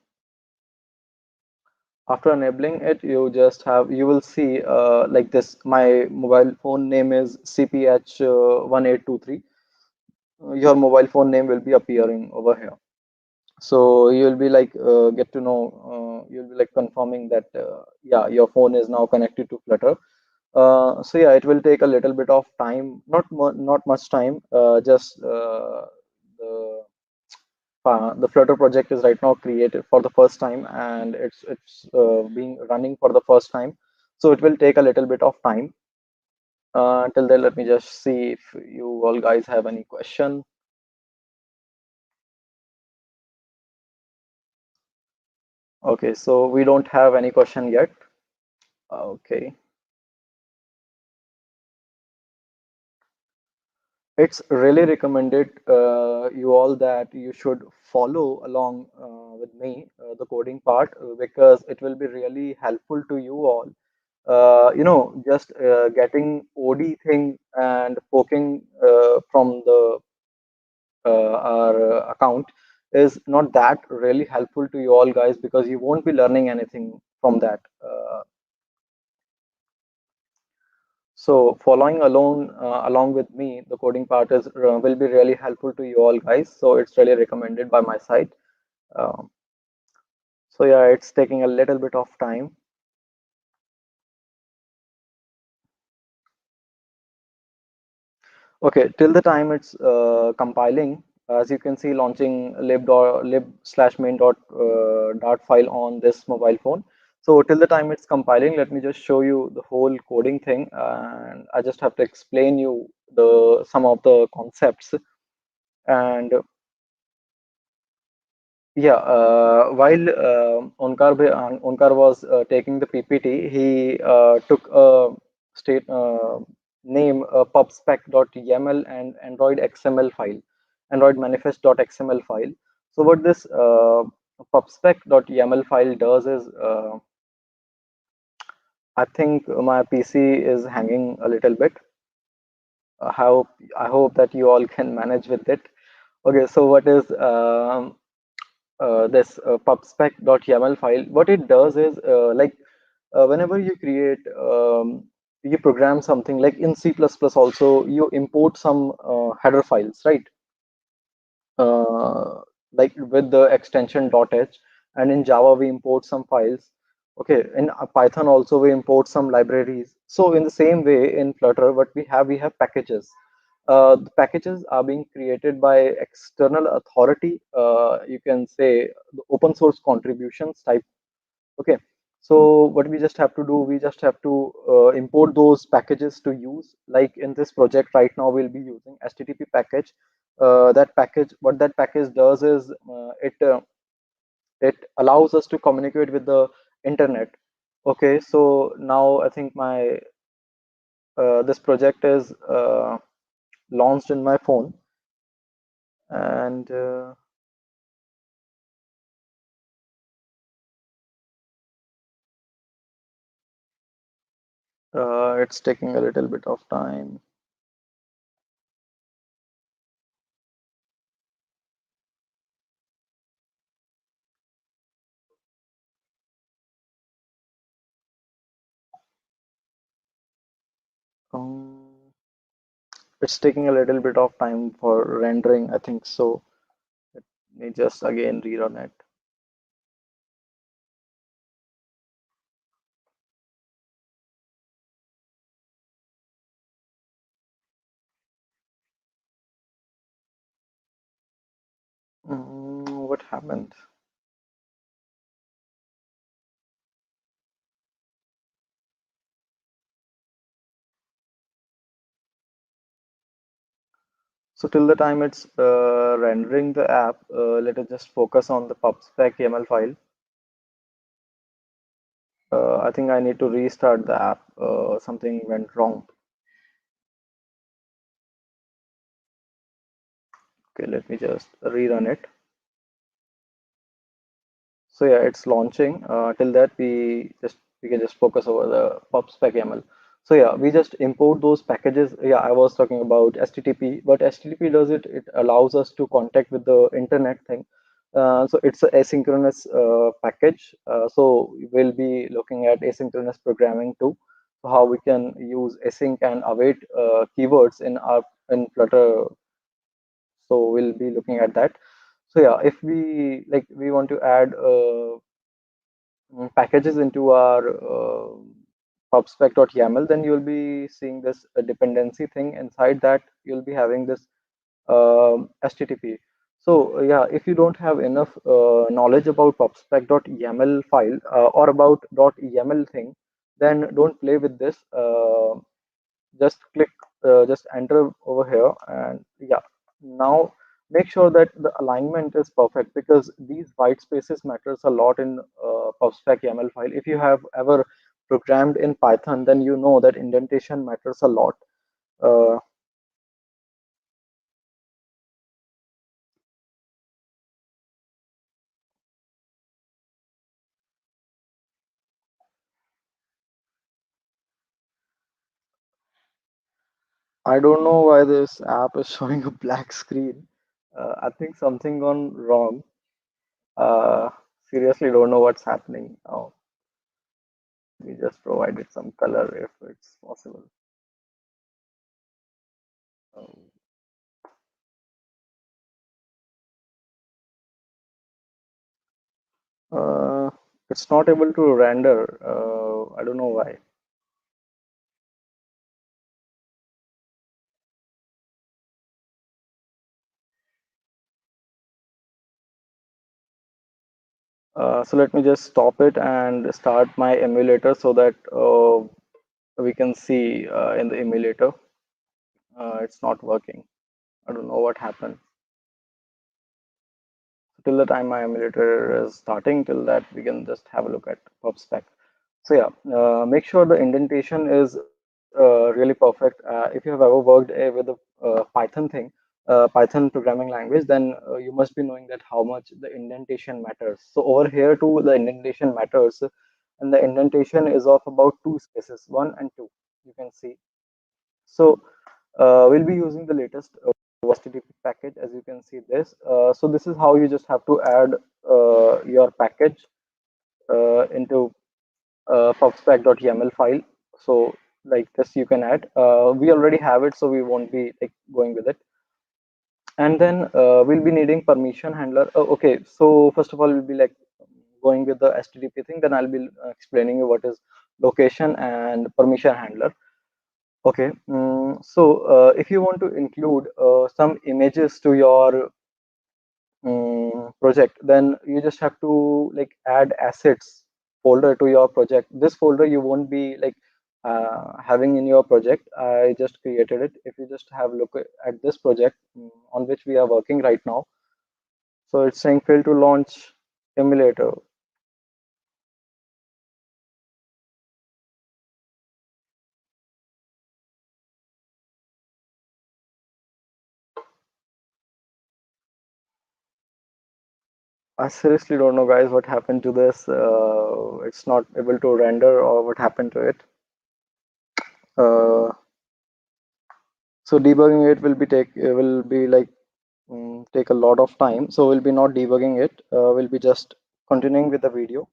After enabling it, you will see like this. My mobile phone name is CPH 1823. Your mobile phone name will be appearing over here. So you'll be like get to know. You'll be like confirming that yeah, your phone is now connected to Flutter. So yeah, it will take a little bit of time, not much time. Just the the Flutter project is right now created for the first time, and it's being running for the first time. So it will take a little bit of time. Till then, let me just see if you all guys have any question. Okay, so we don't have any question yet. Okay, it's really recommended you all that you should follow along with me the coding part because it will be really helpful to you all. Just getting OD thing and poking from the our account is not that really helpful to you all guys because you won't be learning anything from that. So following along with me, the coding part is will be really helpful to you all guys. So it's really recommended by my side. Um, so yeah, it's taking a little bit of time. Okay, till the time it's compiling, as you can see, launching lib/main dot file on this mobile phone. So till the time it's compiling, let me just show you the whole coding thing, and I just have to explain you the some of the concepts. And yeah, while Onkar was taking the PPT, he took a state name pubspec.yaml and Android XML file, Android manifest.xml file. So what this pubspec.yaml file does is, I think my PC is hanging a little bit. How I hope that you all can manage with it. Okay, so what is this pubspec.yaml file? What it does is whenever you create you program something like in C++ also you import some header files, right? uh, like with the extension .h, and in Java we import some files. Okay, in Python also we import some libraries. So in the same way in Flutter, what we have packages. The packages are being created by external authority. You can say the open source contributions type. Okay, so what we just have to do, we just have to import those packages to use. Like in this project right now, we'll be using HTTP package. That package, what that package does is it allows us to communicate with the internet. Okay, so now I think my this project is launched in my phone, and it's taking a little bit of time. Um, it's taking a little bit of time for rendering, I think so. Let me just again rerun it. What happened? So till the time it's rendering the app, let us just focus on the pubspec YAML file. I think I need to restart the app. Something went wrong. Okay, let me just rerun it. So yeah, it's launching. Till that we can just focus over the pubspec YAML. So yeah, we just import those packages. Yeah, I was talking about HTTP. What HTTP does it allows us to contact with the internet thing. So it's an asynchronous package. So we'll be looking at asynchronous programming too. So how we can use async and await keywords in our in Flutter. So we'll be looking at that. So yeah, if we want to add packages into our pubspec.yaml, then you'll be seeing this dependency thing. Inside that, you'll be having this HTTP. So yeah, if you don't have enough knowledge about pubspec.yaml file or about .yaml thing, then don't play with this. Just click, just enter over here, and yeah, now make sure that the alignment is perfect, because these white spaces matters a lot in pubspec YAML file. If you have ever programmed in Python, then you know that indentation matters a lot. uh, I don't know why this app is showing a black screen. I think something gone wrong. uh, Seriously don't know what's happening. Oh, we just provided some color if it's possible. Um, Uh, it's not able to render. I don't know why. So let me just stop it and start my emulator so that we can see in the emulator. It's not working. I don't know what happened. Till the time my emulator is starting, till that we can just have a look at PubSpec. So yeah, make sure the indentation is really perfect. If you have ever worked with a Python thing, Python programming language, then you must be knowing that how much the indentation matters. So over here too, the indentation matters, and the indentation is of about two spaces, 1 and 2. You can see. So we'll be using the latest HTTP package, as you can see this. So this is how you just have to add your package into pubspec.yaml file. So like this you can add. We already have it, so we won't be like going with it. And then we'll be needing permission handler. Okay, so first of all, we'll be like going with the HTTP thing. Then I'll be explaining you what is location and permission handler. Okay, so if you want to include some images to your project, then you just have to like add assets folder to your project. This folder you won't be like having in your project. I just created it. If you just have look at this project on which we are working right now, so it's saying fail to launch emulator. I seriously don't know, guys, what happened to this. It's not able to render, or what happened to it. Uh, so debugging it will be like take a lot of time. So we'll be not debugging it. We'll be just continuing with the video.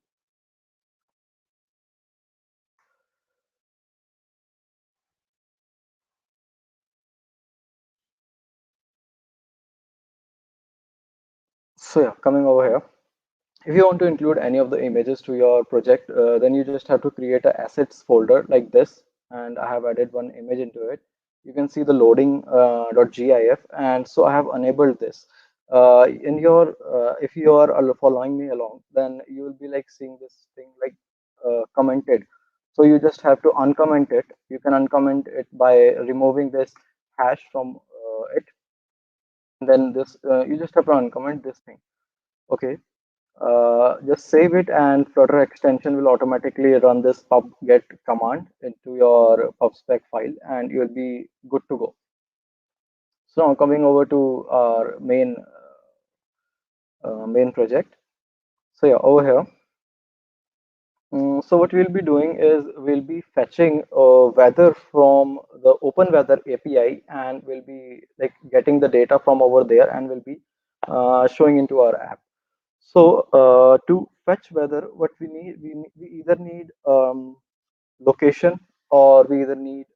So yeah, coming over here. If you want to include any of the images to your project, then you just have to create a assets folder like this. And I have added one image into it. You can see the loading .gif, and so I have enabled this. In your if you are following me along, then you will be like seeing this thing like commented. So you just have to uncomment it. You can uncomment it by removing this hash from it. And then this you just have to uncomment this thing. Okay, just save it, and Flutter extension will automatically run this pub get command into your pubspec file, and you'll be good to go. So now coming over to our main project. So yeah, over here. So what we'll be doing is we'll be fetching weather from the Open Weather API, and we'll be like getting the data from over there, and we'll be showing into our app. So to fetch weather, what we either need location, or we either need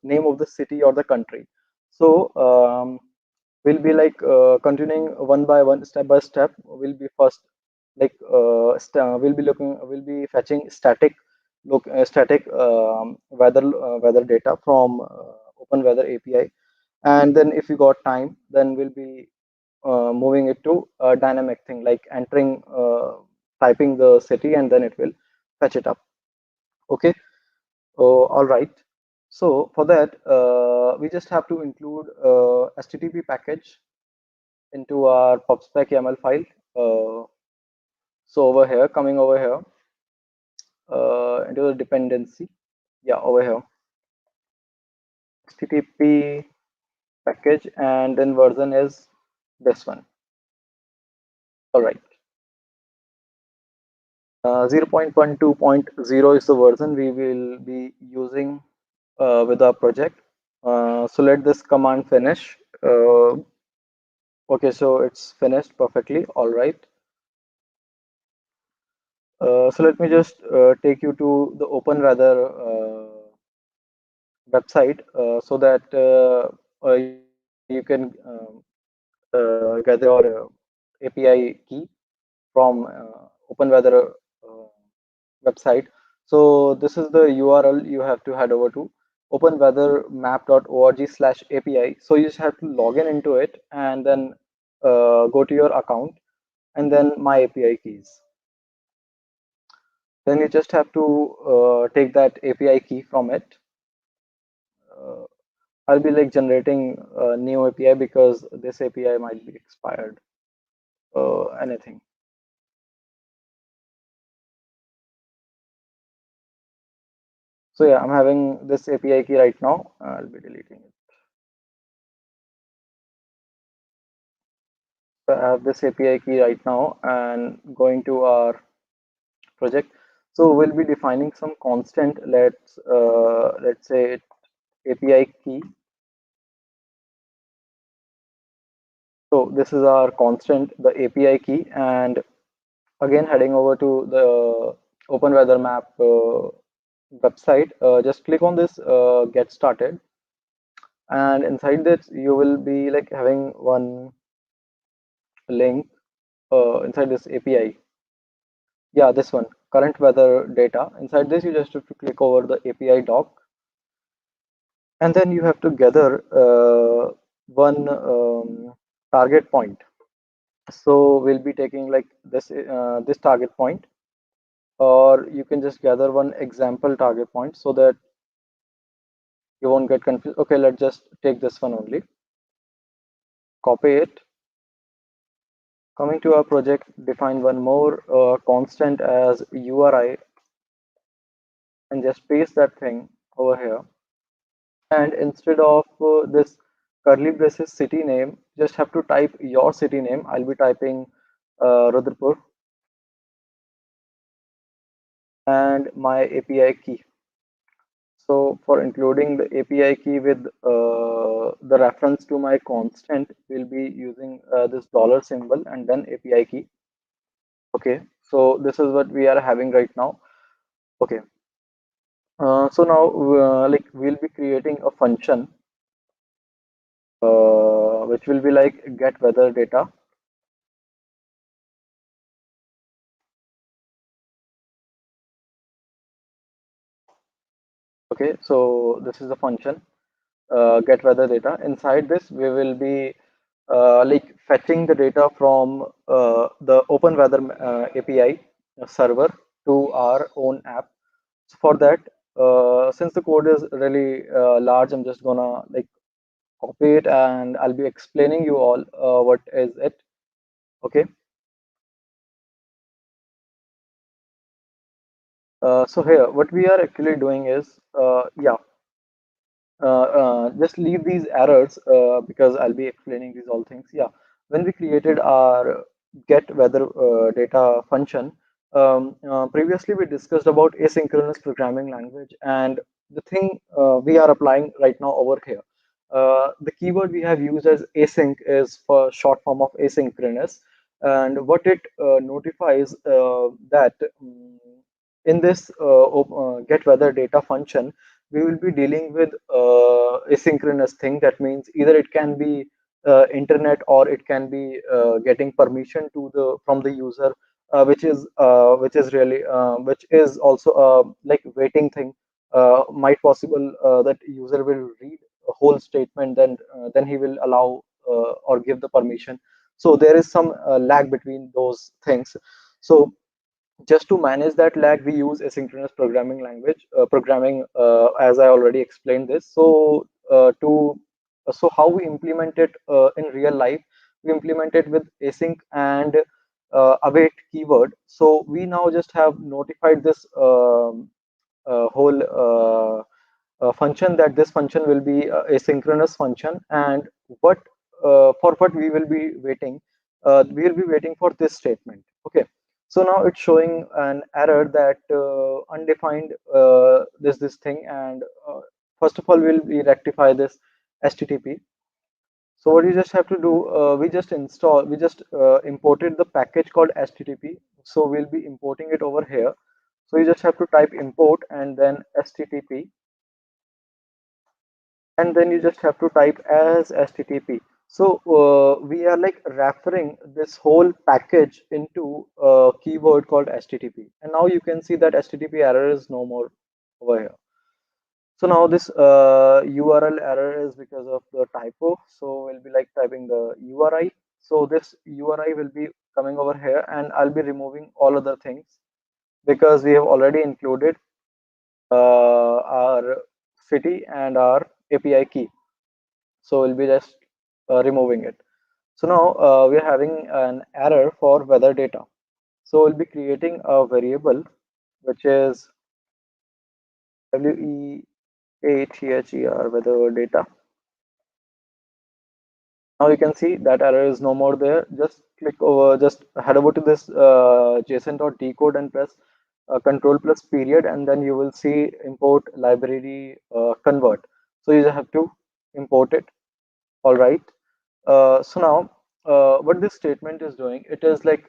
name of the city or the country. So we'll be like continuing one by one, step by step. We'll be first like we'll be fetching static weather data from Open Weather API, and then if you got time, then we'll be moving it to a dynamic thing, like entering typing the city, and then it will fetch it up. Okay. Oh, all right. So for that, we just have to include HTTP package into our pubspec YAML file. So over here, coming over here into the dependency. Yeah, over here, HTTP package, and then version is this one. All right. 0.12.0 is the version we will be using with our project. So let this command finish. Okay, so it's finished perfectly. All right. So let me just take you to the Open Weather website so that you can gather your API key from Open Weather website. So this is the URL you have to head over to, openweathermap.org/API. So you just have to log in into it, and then go to your account, and then my API keys. Then you just have to take that API key from it. Uh, I'll be like generating a new API because this API might be expired. Anything. So yeah, I'm having this API key right now. I'll be deleting it. So I have this API key right now, and going to our project. So we'll be defining some constant. Let's say API key. So this is our constant, the API key, and again heading over to the Open Weather Map website. Just click on this get started, and inside this you will be like having one link inside this API. Yeah, this one, current weather data. Inside this you just have to click over the API doc, and then you have to gather one target point. So we'll be taking like this target point, or you can just gather one example target point so that you won't get confused. Okay, let's just take this one only, copy it. Coming to our project, define one more constant as URI, and just paste that thing over here. And instead of this curly braces city name, just have to type your city name. I'll be typing Rudrapur, and my API key. So for including the API key with the reference to my constant, we'll be using this dollar symbol and then API key. Okay, so this is what we are having right now. Okay, so now like we'll be creating a function which will be like get weather data. Okay, so this is the function get weather data. Inside this, we will be like fetching the data from the Open Weather API server to our own app. So for that, since the code is really large, I'm just gonna like copy it, and I'll be explaining you all what is it. Okay. So here, what we are actually doing is, yeah, just leave these errors because I'll be explaining these all things. Yeah, when we created our get weather data function, previously we discussed about asynchronous programming language, and the thing we are applying right now over here. The keyword we have used as async is for short form of asynchronous, and what it notifies that in this get weather data function, we will be dealing with asynchronous thing. That means either it can be internet, or it can be getting permission to the from the user, which is really which is also like waiting thing. Might possible that user will read a whole statement, then he will allow or give the permission. So there is some lag between those things. So just to manage that lag, we use asynchronous programming language programming, as I already explained this. So to so how we implement it in real life, we implement it with async and await keyword. So we now just have notified this whole function, that this function will be a synchronous function, and what for what we will be waiting, we will be waiting for this statement. Okay. So now it's showing an error that undefined this thing, and first of all we'll be rectify this http. So what you just have to do, we just imported the package called http. So we'll be importing it over here. So you just have to type import and then http, and then you just have to type as http. So we are like referring this whole package into a keyword called http, and now you can see that http error is no more over here. So now this url error is because of the typo, so we'll be like typing the uri. So this uri will be coming over here, and I'll be removing all other things because we have already included our city and our api key. So we'll be just removing it. So now we are having an error for weather data. So we'll be creating a variable which is WEATHER weather data. Now you can see that error is no more there. Just click over, just head over to this json.decode and press control plus period, and then you will see import library convert. So you just have to import it. All right. So now, what this statement is doing, it is like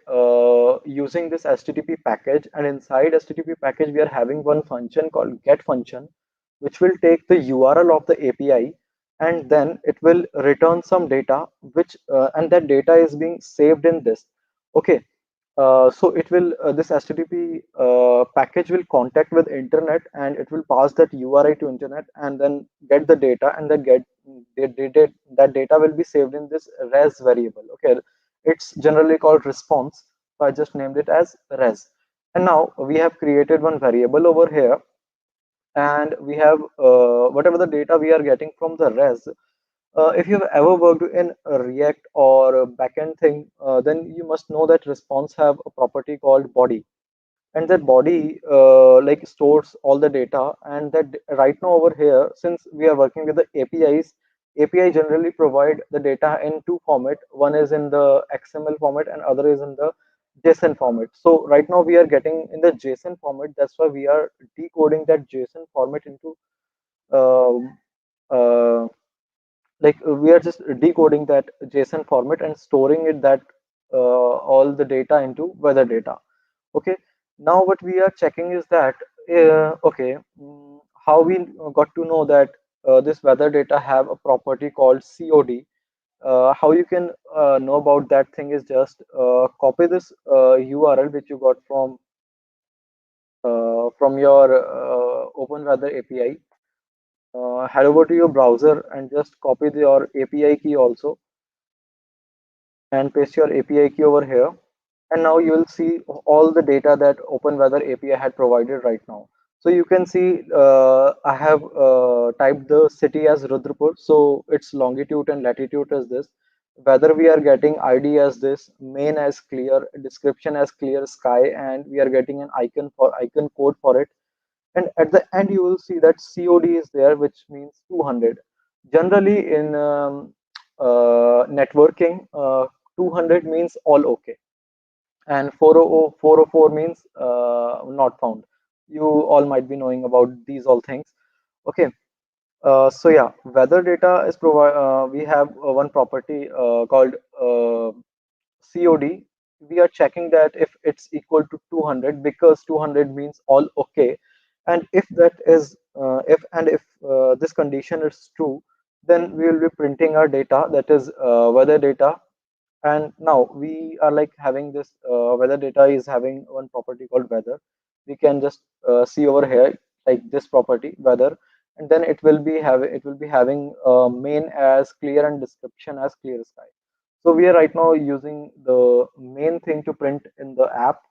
using this HTTP package, and inside HTTP package, we are having one function called get function, which will take the URL of the API, and then it will return some data, which and that data is being saved in this. Okay. So it will this HTTP package will contact with internet, and it will pass that URI to internet, and then get the data, and then that data will be saved in this res variable. Okay, it's generally called response, so I just named it as res. And now we have created one variable over here, and we have whatever the data we are getting from the res. If you've ever worked in a React or a backend thing, then you must know that response have a property called body, and that body like stores all the data. And that right now over here, since we are working with the APIs, API generally provide the data in two format. One is in the XML format, and other is in the JSON format. So right now we are getting in the JSON format. That's why we are decoding that JSON format into uh, uh, we are just decoding that JSON format and storing it, that all the data into weather data. Okay. Now what we are checking is that okay, how we got to know that this weather data have a property called COD. How you can know about that thing is just copy this URL which you got from your Open Weather API. Head over to your browser and just copy your API key also, and paste your API key over here. And now you will see all the data that Open Weather API had provided right now. So you can see I have typed the city as Rudrapur. So its longitude and latitude is this. Whether we are getting ID as this, main as clear, description as clear sky, and we are getting an icon code for it. And at the end, you will see that COD is there, which means 200. Generally, in networking, 200 means all okay, and 404 means not found. You all might be knowing about these all things. Okay, so yeah, weather data is provide. We have one property called COD. We are checking that if it's equal to 200, because 200 means all okay, and if that is if this condition is true, then we will be printing our data, that is weather data. And now we are like having this weather data is having one property called weather. We can just see over here like this property weather, and then it will be having main as clear and description as clear sky. So we are right now using the main thing to print in the app.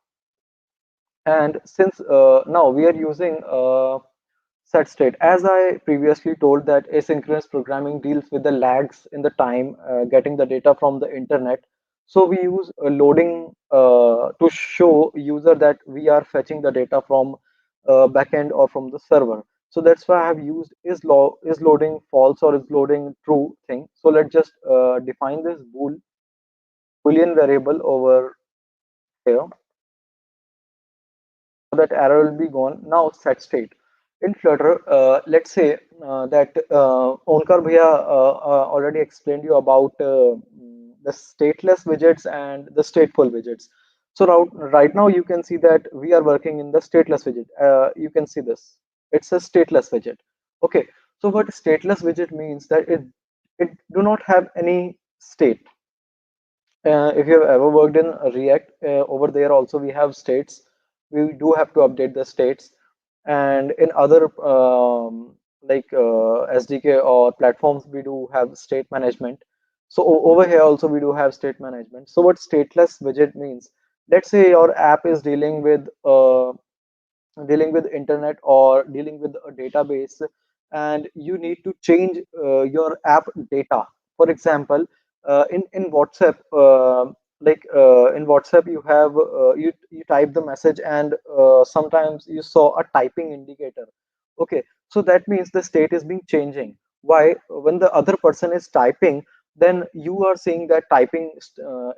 And since now we are using set state, as I previously told that asynchronous programming deals with the lags in the time getting the data from the internet. So we use loading to show user that we are fetching the data from backend or from the server. So that's why I have used is loading false or is loading true thing. So let's just define this boolean variable over here. That error will be gone. Now set state. In Flutter, let's say that Onkar Bhaiya already explained you about the stateless widgets and the stateful widgets. So right now you can see that we are working in the stateless widget. You can see this. It's a stateless widget. Okay. So what stateless widget means that it do not have any state. If you have ever worked in React, over there also we have states. We do have to update the states, and in other SDK or platforms, we do have state management. So over here also we do have state management. So what stateless widget means? Let's say your app is dealing with internet or dealing with a database, and you need to change your app data. For example, in WhatsApp, in WhatsApp you have you type the message, and sometimes you saw a typing indicator. Okay, so that means the state is being changing. Why? When the other person is typing, then you are seeing that typing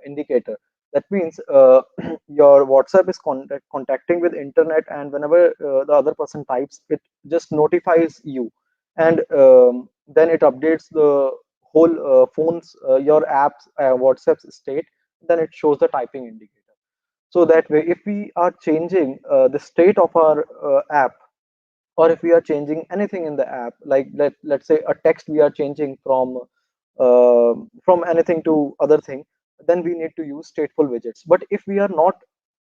indicator. That means your WhatsApp is contacting with internet, and whenever the other person types, it just notifies you, and then it updates the whole phone's your app's WhatsApp's state. Then it shows the typing indicator. So that way, if we are changing the state of our app, or if we are changing anything in the app, like let's say a text we are changing from anything to other thing, then we need to use stateful widgets. But if we are not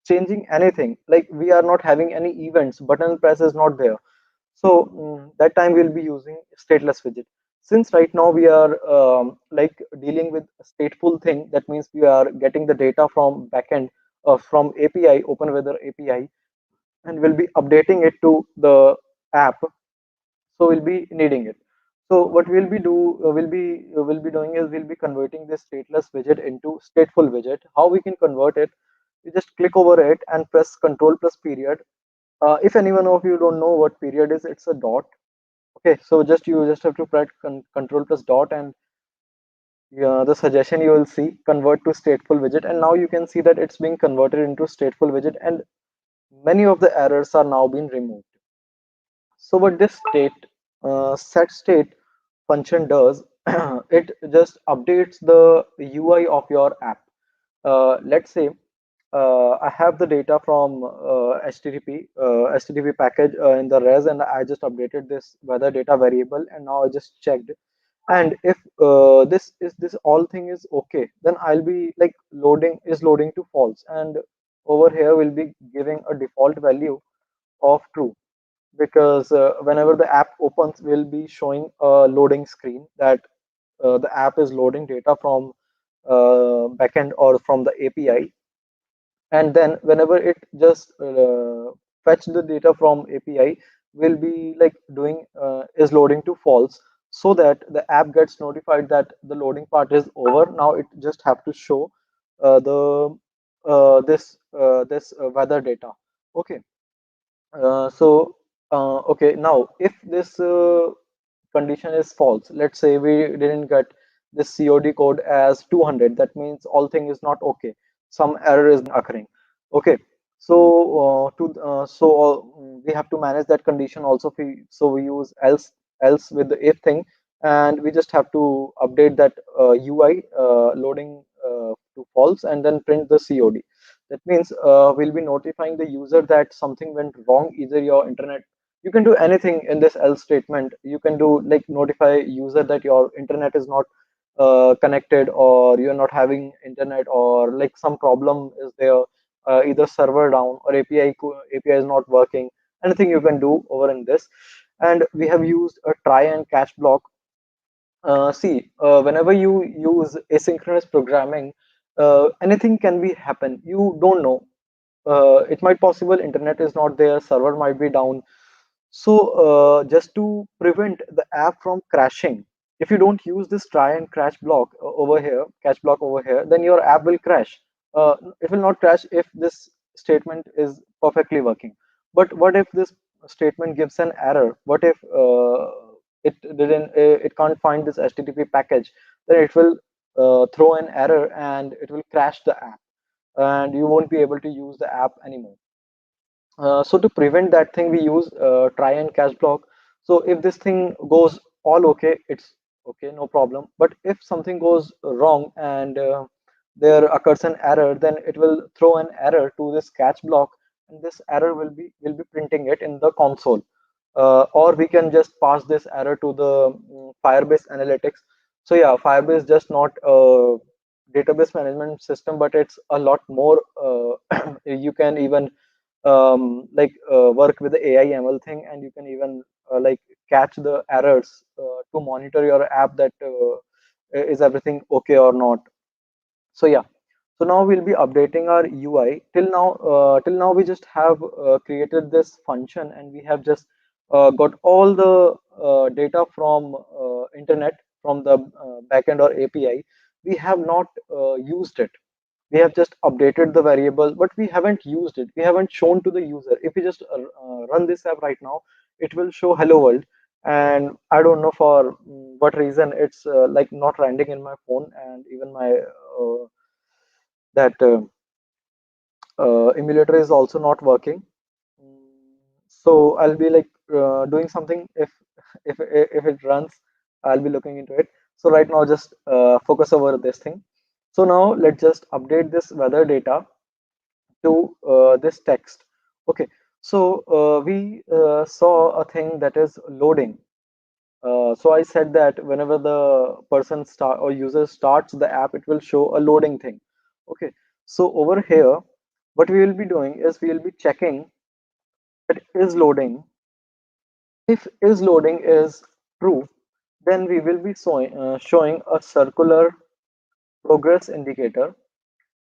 changing anything, like we are not having any events, button press is not there, so that time we'll be using stateless widget. Since right now we are dealing with a stateful thing, that means we are getting the data from backend, from API, open weather API, and we'll be updating it to the app. So we'll be needing it. So what we'll be doing is we'll be converting this stateless widget into stateful widget. How we can convert it? You just click over it and press control plus period. If anyone of you don't know what period is, it's a dot. Okay, so just you just have to press control plus dot, and the suggestion you will see convert to stateful widget, and now you can see that it's being converted into stateful widget, and many of the errors are now being removed. So what this set state function does, it just updates the UI of your app. Let's say I have the data from HTTP package in the res, and I just updated this weather data variable, and now I just checked. And if this all thing is okay, then I'll be like loading to false, and over here we'll be giving a default value of true, because whenever the app opens, we'll be showing a loading screen that the app is loading data from backend or from the API. And then whenever it just fetch the data from API, will be like doing is loading to false, so that the app gets notified that the loading part is over. Now it just have to show the this weather data. Okay. Okay, now if this condition is false, let's say we didn't get this COD code as 200, that means all thing is not okay. Some error is occurring. Okay, so we have to manage that condition also. So we use else with the if thing, and we just have to update that UI loading to false and then print the COD. That means we'll be notifying the user that something went wrong, either your internet. You can do anything in this else statement. You can do like notify user that your internet is not connected, or you're not having internet, or like some problem is there, either server down or API is not working. Anything you can do over in this. And we have used a try and catch block. Whenever you use asynchronous programming, anything can be happen. You don't know. It might possible internet is not there, server might be down. So just to prevent the app from crashing, if you don't use this try and crash block over here, catch block over here, then your app will crash. It will not crash if this statement is perfectly working. But what if this statement gives an error? What if it can't find this HTTP package? Then it will throw an error and it will crash the app, and you won't be able to use the app anymore. So to prevent that thing, we use try and catch block. So if this thing goes all okay, it's okay, no problem. But if something goes wrong and there occurs an error, then it will throw an error to this catch block, and this error will be printing it in the console. Or we can just pass this error to the Firebase analytics. So yeah, Firebase just not a database management system, but it's a lot more. You can even work with the AI ML thing, and you can even like catch the errors to monitor your app that is everything okay or not. So yeah, so now we'll be updating our UI. Till now we just have created this function, and we have just got all the data from internet, from the backend or API. We have not used it. We have just updated the variable, but we haven't used it. We haven't shown to the user. If we just run this app right now, it will show hello world, and I don't know for what reason it's like not rendering in my phone, and even my that emulator is also not working. So I'll be like doing something. If it runs, I'll be looking into it. So right now, just focus over this thing. So now let's just update this weather data to this text. Okay, so we saw a thing that is loading. So I said that whenever the person start or user starts the app, it will show a loading thing. Okay, so over here, what we will be doing is we will be checking that is loading. If is loading is true, then we will be showing a circular progress indicator.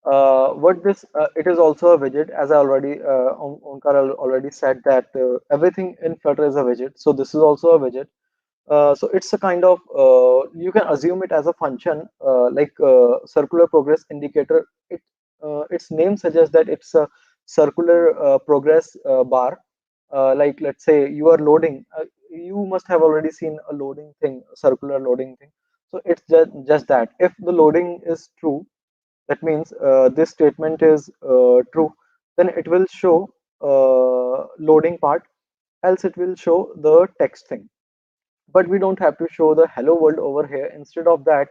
What this It is also a widget, as I already Onkar already said that everything in Flutter is a widget. So this is also a widget. So it's a kind of you can assume it as a function like circular progress indicator. Its name suggests that it's a circular progress bar. Like let's say you are loading, you must have already seen a loading thing, circular loading thing. So it's just that if the loading is true, that means this statement is true, then it will show loading part, else it will show the text thing. But we don't have to show the hello world over here. Instead of that,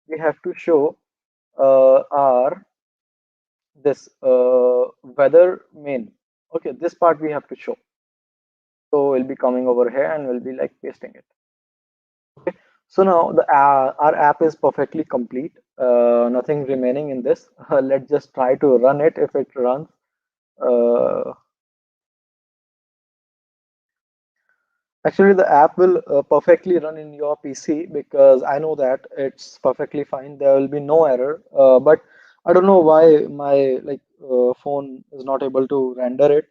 we have to show our this weather main. Okay, this part we have to show. So we'll be coming over here and we'll be like pasting it. Okay, so now the our app is perfectly complete. Nothing remaining in this. Let's just try to run it. If it runs, uh, actually, the app will perfectly run in your PC, because I know that it's perfectly fine. There will be no error. But I don't know why my phone is not able to render it.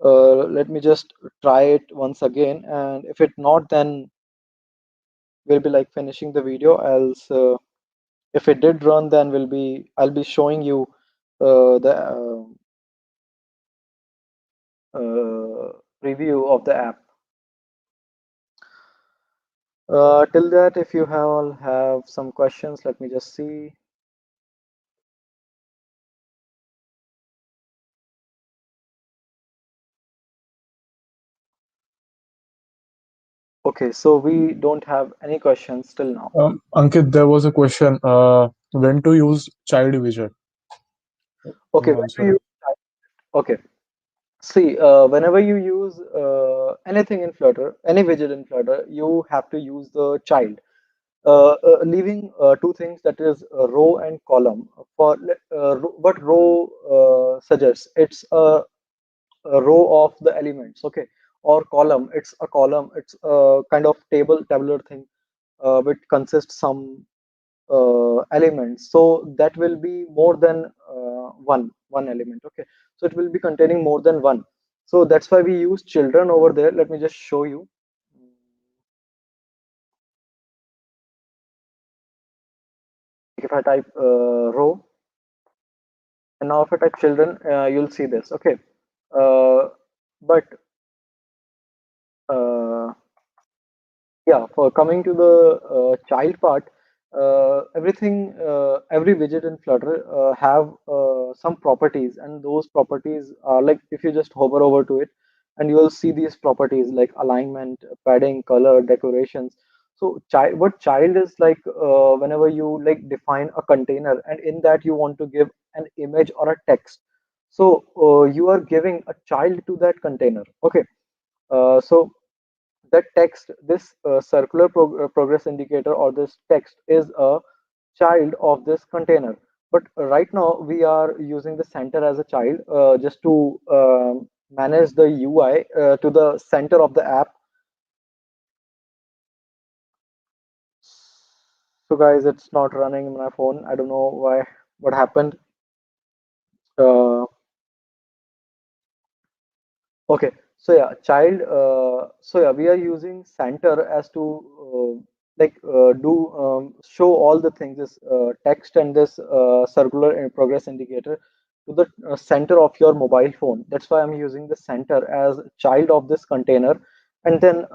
Let me just try it once again, and if it not, then we'll be like finishing the video. Else, if it did run, then I'll be showing you the preview of the app. Till that, if you have some questions, let me just see. Okay, so we don't have any questions till now. Ankit, there was a question. When to use child widget? Can Okay, you when answer do it? you? Okay, see, whenever you use anything in Flutter, any widget in Flutter, you have to use the child, leaving two things, that is row and column. What row suggests, it's a row of the elements, okay, or column, it's a column, it's a kind of tabular thing, which consists some elements. So that will be more than one element, okay. So it will be containing more than one. So that's why we use children over there. Let me just show you. If I type row, and now if I type children, you'll see this, okay. But uh, yeah, for coming to the child part, every widget in Flutter have some properties, and those properties are like, if you just hover over to it, and you will see these properties like alignment, padding, color, decorations. So what child is like, whenever you like define a container, and in that you want to give an image or a text, so you are giving a child to that container, okay. So that text, this circular progress indicator, or this text, is a child of this container. But right now we are using the center as a child, just to manage the UI to the center of the app. So guys, it's not running in my phone. I don't know why, what happened. uh, Okay, so yeah, child. So yeah, we are using center as to do show all the things, this text and this circular progress indicator, to the center of your mobile phone. That's why I'm using the center as child of this container, and then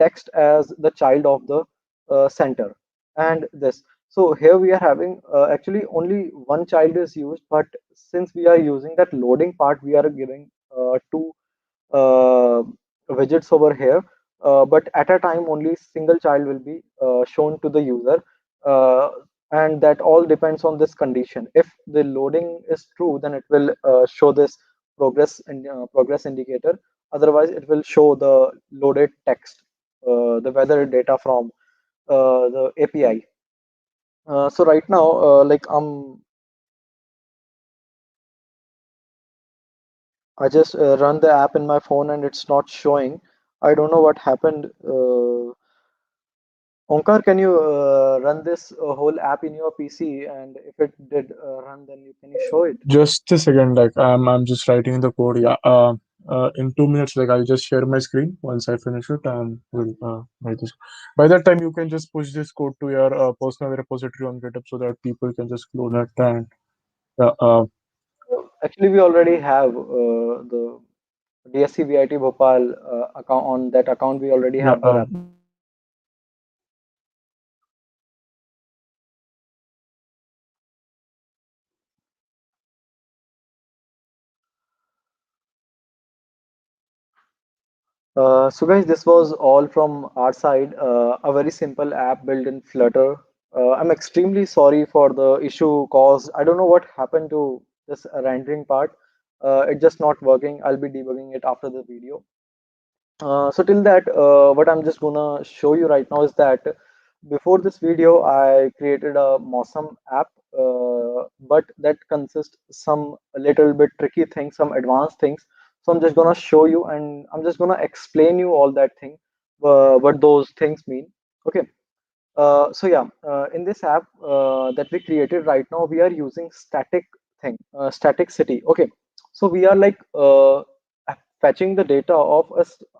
text as the child of the center, and this. So here we are having actually only one child is used, but since we are using that loading part, we are giving two uh, widgets over here, but at a time only single child will be shown to the user, uh, and that all depends on this condition. If the loading is true, then it will show this progress indicator. Otherwise it will show the loaded text, the weather data from the API. So right now, I just run the app in my phone and it's not showing. I don't know what happened. Omkar, can you run this whole app in your PC? And if it did run, then can you show it? Just a second. Like I'm just writing the code. Yeah. In 2 minutes, like I'll just share my screen once I finish it, and we'll write this. By that time, you can just push this code to your personal repository on GitHub so that people can just clone it and uh, uh, Actually, we already have the DSC VIT Bhopal account. On that account, we already yeah. have the rep. So guys, this was all from our side. A very simple app built in Flutter. I'm extremely sorry for the issue caused. I don't know what happened to this rendering part. It's just not working. I'll be debugging it after the video. So till that, what I'm just gonna show you right now is that before this video, I created a Mosam app, but that consists some a little bit tricky things, some advanced things. So I'm just gonna show you, and I'm just gonna explain you all that thing, what those things mean. Okay. So yeah, in this app that we created right now, we are using static thing, static city. Okay, so we are like fetching the data of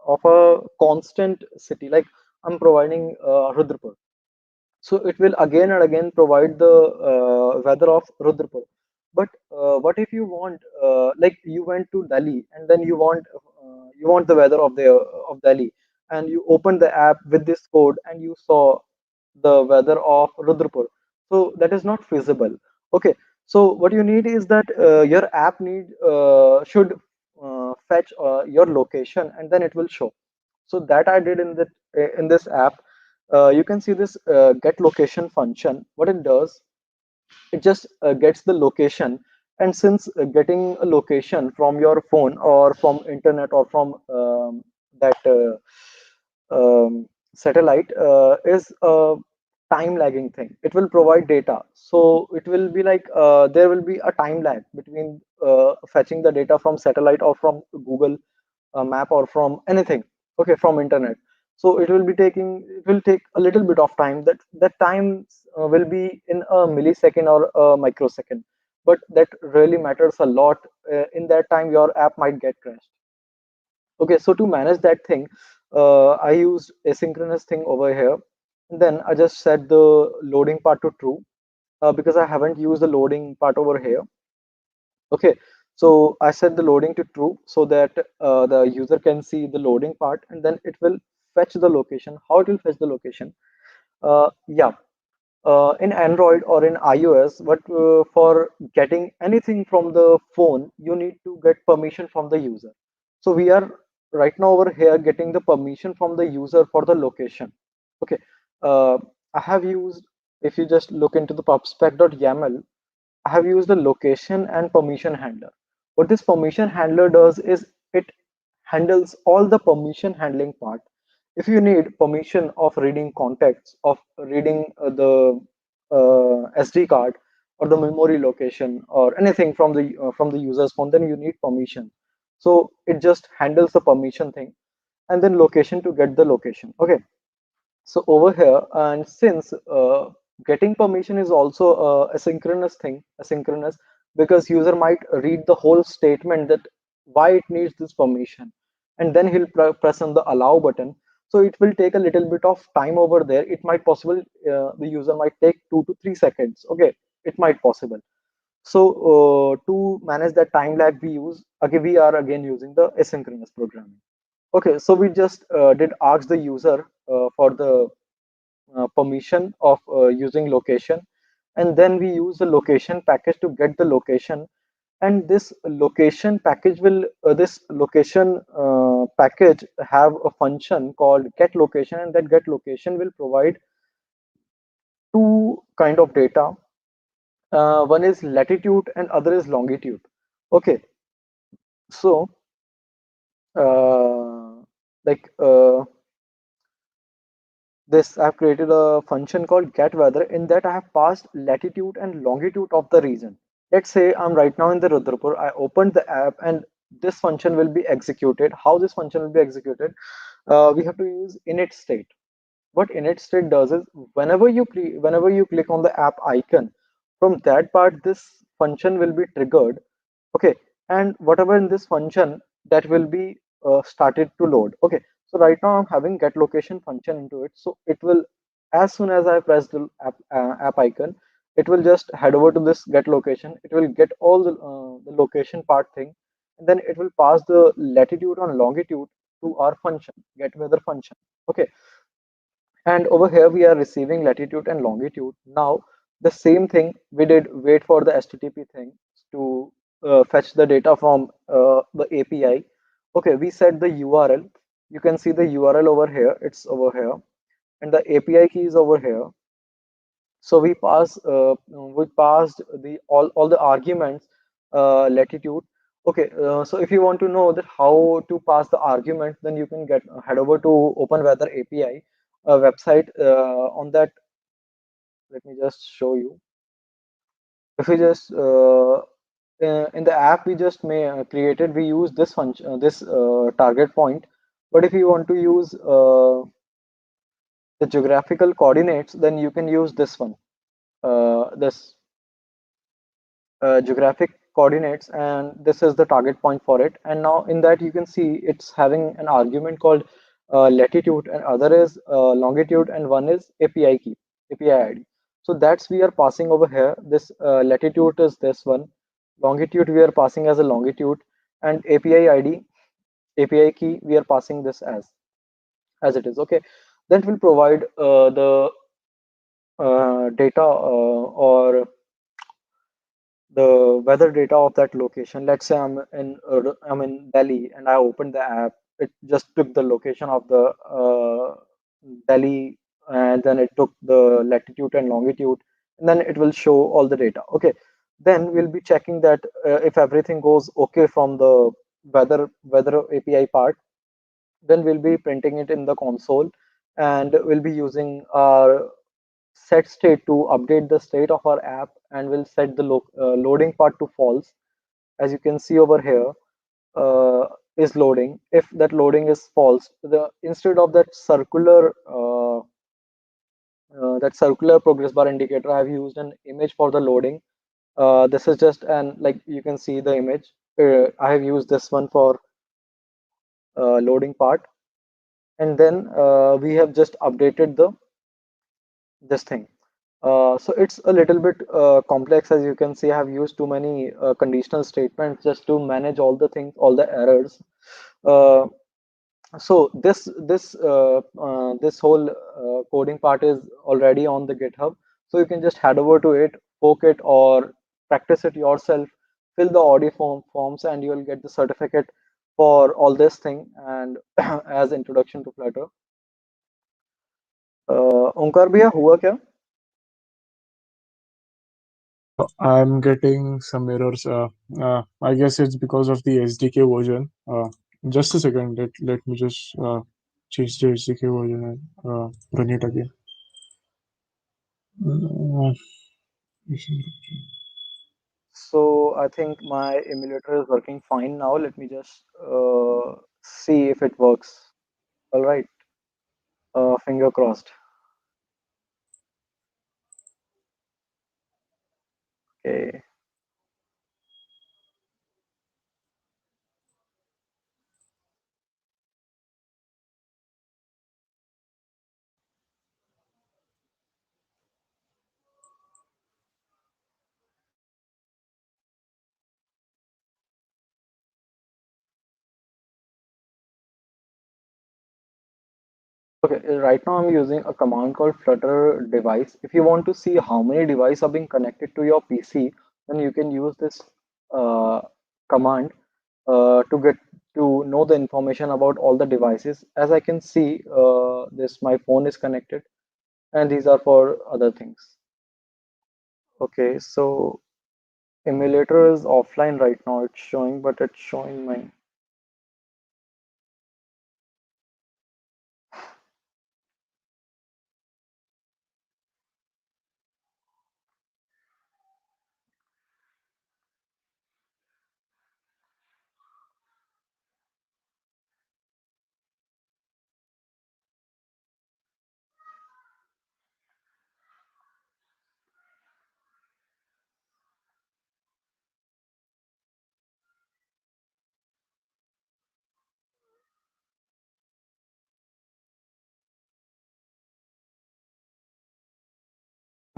of a constant city. Like I'm providing Rudrapur, so it will again and again provide the weather of Rudrapur. But what if you want, like you went to Delhi and then you want the weather of the of Delhi, and you opened the app with this code and you saw the weather of Rudrapur. So that is not feasible. Okay. So what you need is that your app should fetch your location and then it will show. So that I did in this app. You can see this get location function. What it does, it just gets the location, and since getting a location from your phone or from internet or from that satellite is a time lagging thing. It will provide data, so it will be like there will be a time lag between fetching the data from satellite or from Google map or from anything, okay, from internet. So it will take a little bit of time. That time will be in a millisecond or a microsecond, but that really matters a lot. In that time your app might get crashed. Okay, so to manage that thing, I used asynchronous thing over here, and then I just set the loading part to true, because I haven't used the loading part over here. Okay, so I set the loading to true so that the user can see the loading part, and then it will fetch the location. How it will fetch the location? Yeah, in Android or in iOS, but for getting anything from the phone, you need to get permission from the user. So we are right now over here getting the permission from the user for the location. Okay, uh, I have used, if you just look into the pubspec.yaml, I have used the location and permission handler. What this permission handler does is it handles all the permission handling part. If you need permission of reading contacts, of reading the SD card or the memory location or anything from the user's phone, then you need permission. So it just handles the permission thing, and then location to get the location. Okay, so over here, and since getting permission is also a synchronous thing, asynchronous, because user might read the whole statement that why it needs this permission, and then he'll press on the allow button. So it will take a little bit of time over there. It might possible, the user might take 2 to 3 seconds. Okay, it might possible. So to manage that time lag, we are again using the asynchronous programming. Okay, so we just did ask the user for the permission of using location, and then we use the location package to get the location. And this location package have a function called get location, and that get location will provide two kind of data. One is latitude and other is longitude. Okay, so uh, like this, I've created a function called get weather. In that I have passed latitude and longitude of the region. Let's say I'm right now in the Rudrapur. I opened the app and this function will be executed. How this function will be executed? We have to use init state. What init state does is whenever you click on the app icon, from that part this function will be triggered. Okay, and whatever in this function, that will be started to load. Okay, so right now I'm having get location function into it, so it will, as soon as I press the app icon, it will just head over to this get location. It will get all the location part thing, and then it will pass the latitude and longitude to our function get weather function. Okay, and over here we are receiving latitude and longitude. Now the same thing we did, wait for the HTTP thing to fetch the data from the API. Okay, we set the URL. You can see the URL over here, it's over here, and the API key is over here. So we passed the all the arguments, latitude. Okay, so if you want to know that how to pass the argument, then you can head over to Open Weather API website. On that, let me just show you. If we just in the app we just created, we use this function, this target point. But if you want to use the geographical coordinates, then you can use this one. This geographic coordinates, and this is the target point for it. And now in that you can see it's having an argument called latitude, and other is longitude, and one is API key, API ID. So that's we are passing over here. This latitude is this one, longitude we are passing as a longitude, and API ID, API key we are passing this as it is. Okay, that will provide the data or the weather data of that location. Let's say I'm in Delhi and I opened the app. It just took the location of the Delhi, and then it took the latitude and longitude, and then it will show all the data. Okay, then we'll be checking that if everything goes okay from the weather API part, then we'll be printing it in the console, and we'll be using our set state to update the state of our app, and we'll set the loading part to false. As you can see over here, is loading. If that loading is false, the instead of that circular progress bar indicator, I have used an image for the loading. This is just an, like you can see the image. I have used this one for loading part, and then we have just updated the this thing. So it's a little bit complex. As you can see, I have used too many conditional statements just to manage all the things, all the errors. Uh, so this whole coding part is already on the GitHub. So you can just head over to it, poke it, or practice it yourself. Fill the audio forms, and you will get the certificate for all this thing. And as introduction to Flutter. ओंकार भैया हुआ क्या? I'm getting some errors. I guess it's because of the SDK version. Just a second. Let me just change the SDK version and run it again. Uh, So I think my emulator is working fine now. Let me just see if it works. All right. Finger crossed. Okay. Okay. Right now I'm using a command called Flutter device. If you want to see how many devices are being connected to your PC, then you can use this uh, command to get to know the information about all the devices. As I can see, this my phone is connected, and these are for other things. Okay. So emulator is offline right now. It's showing, but it's showing my.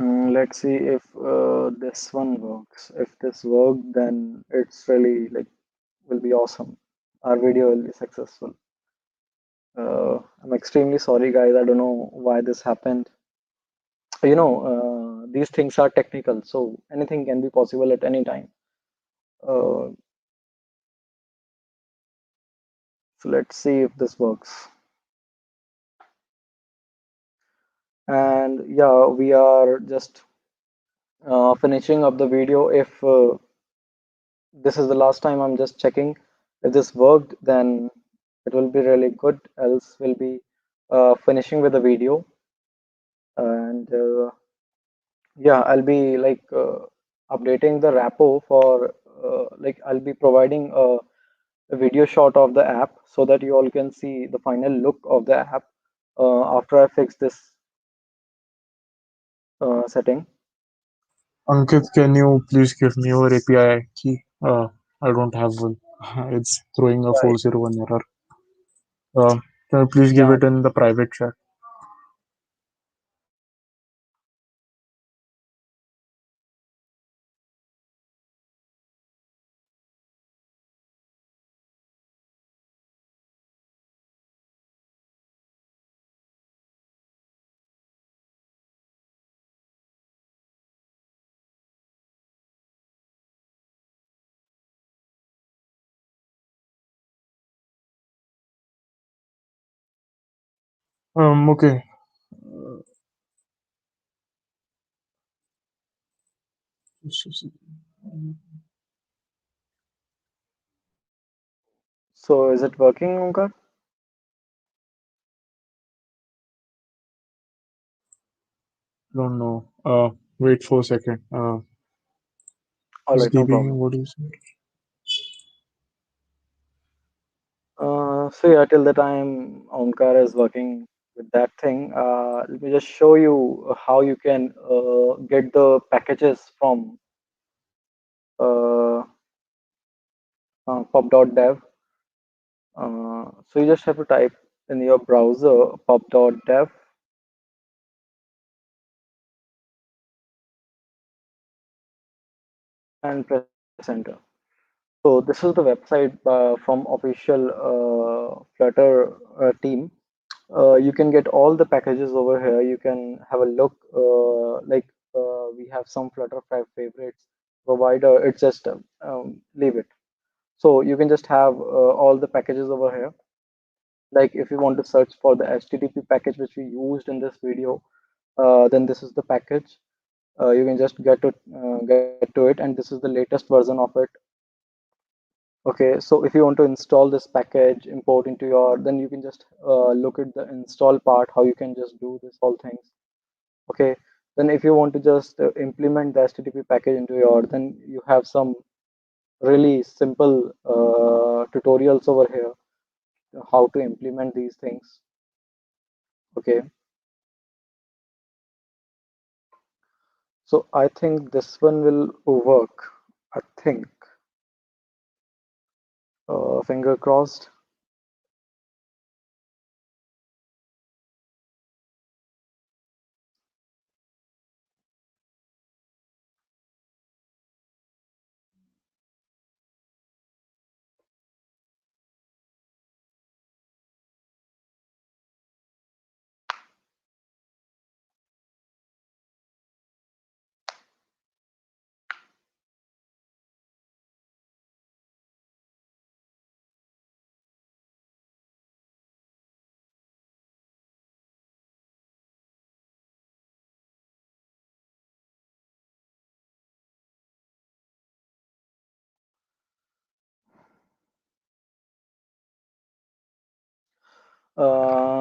Let's see if this one works. If this works, then it's really like will be awesome. Our video will be successful. I'm extremely sorry, guys. I don't know why this happened. These things are technical, so anything can be possible at any time. Uh, so let's see if this works. And yeah, we are just finishing up the video. If this is the last time, I'm just checking if this worked, then it will be really good. Else we'll be finishing with the video. And yeah, I'll be like updating the repo for like I'll be providing a video shot of the app so that you all can see the final look of the app after I fix this setting. Ankit, can you please give me your API key? Uh, I don't have one. It's throwing a Right. 401 error. Can you please give Yeah. it in the private chat? Okay. Uh, just a second. So is it working, Omkar? Don't know. Wait for a second. All Just right, no giving problem. what is it? So yeah, till the time Omkar is working with that thing, let me just show you how you can get the packages from uh, pub.dev. So you just have to type in your browser pub.dev and press enter. So this is the website from official Flutter team. You can get all the packages over here. You can have a look. We have some Flutter 5 favorites provider. It's just leave it. So you can just have all the packages over here. Like if you want to search for the HTTP package which we used in this video, then this is the package. You can just get to it, and this is the latest version of it. Okay, so if you want to install this package, import into your, then you can just look at the install part, how you can just do this all things. Okay, then if you want to just implement the HTTP package into your, then you have some really simple tutorials over here, how to implement these things. Okay, so I think this one will work. I think, finger crossed.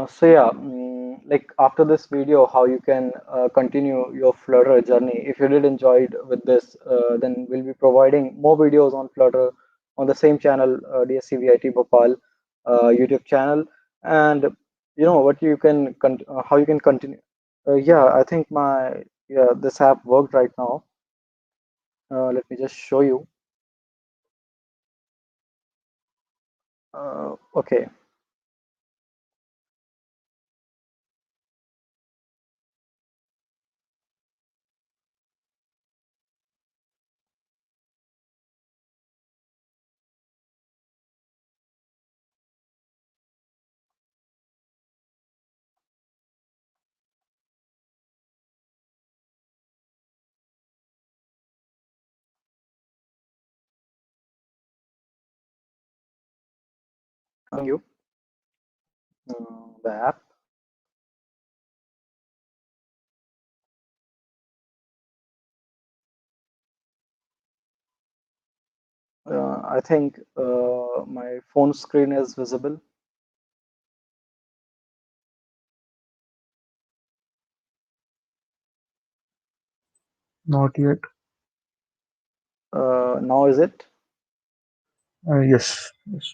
So yeah, like after this video, how you can continue your Flutter journey. If you did enjoy it with this, then we'll be providing more videos on Flutter on the same channel, DSCVIT Bhopal YouTube channel. And you know what you can how you can continue. Yeah, I think my yeah this app worked right now. Let me just show you. Okay, showing you the app. I think my phone screen is visible. Not yet. Now is it? Yes. Yes.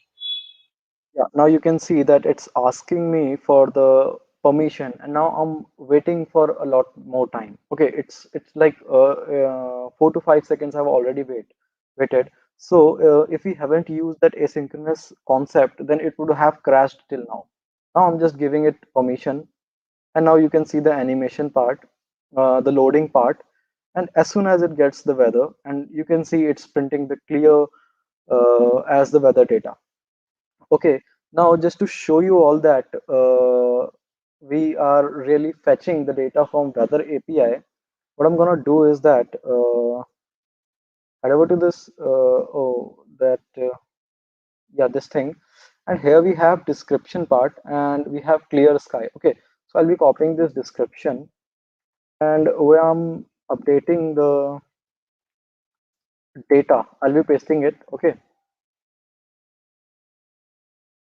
Yeah. Now you can see that it's asking me for the permission, and now I'm waiting for a lot more time. Okay, it's like 4 to 5 seconds I've already waited. So if we haven't used that asynchronous concept, then it would have crashed till now. Now I'm just giving it permission, and now you can see the animation part, the loading part, and as soon as it gets the weather, and you can see it's printing the clear as the weather data. Okay, now just to show you all that, we are really fetching the data from weather API. What I'm gonna do is that head over to this, yeah, this thing, and here we have description part, and we have clear sky. Okay, so I'll be copying this description, and where I'm updating the data, I'll be pasting it. Okay,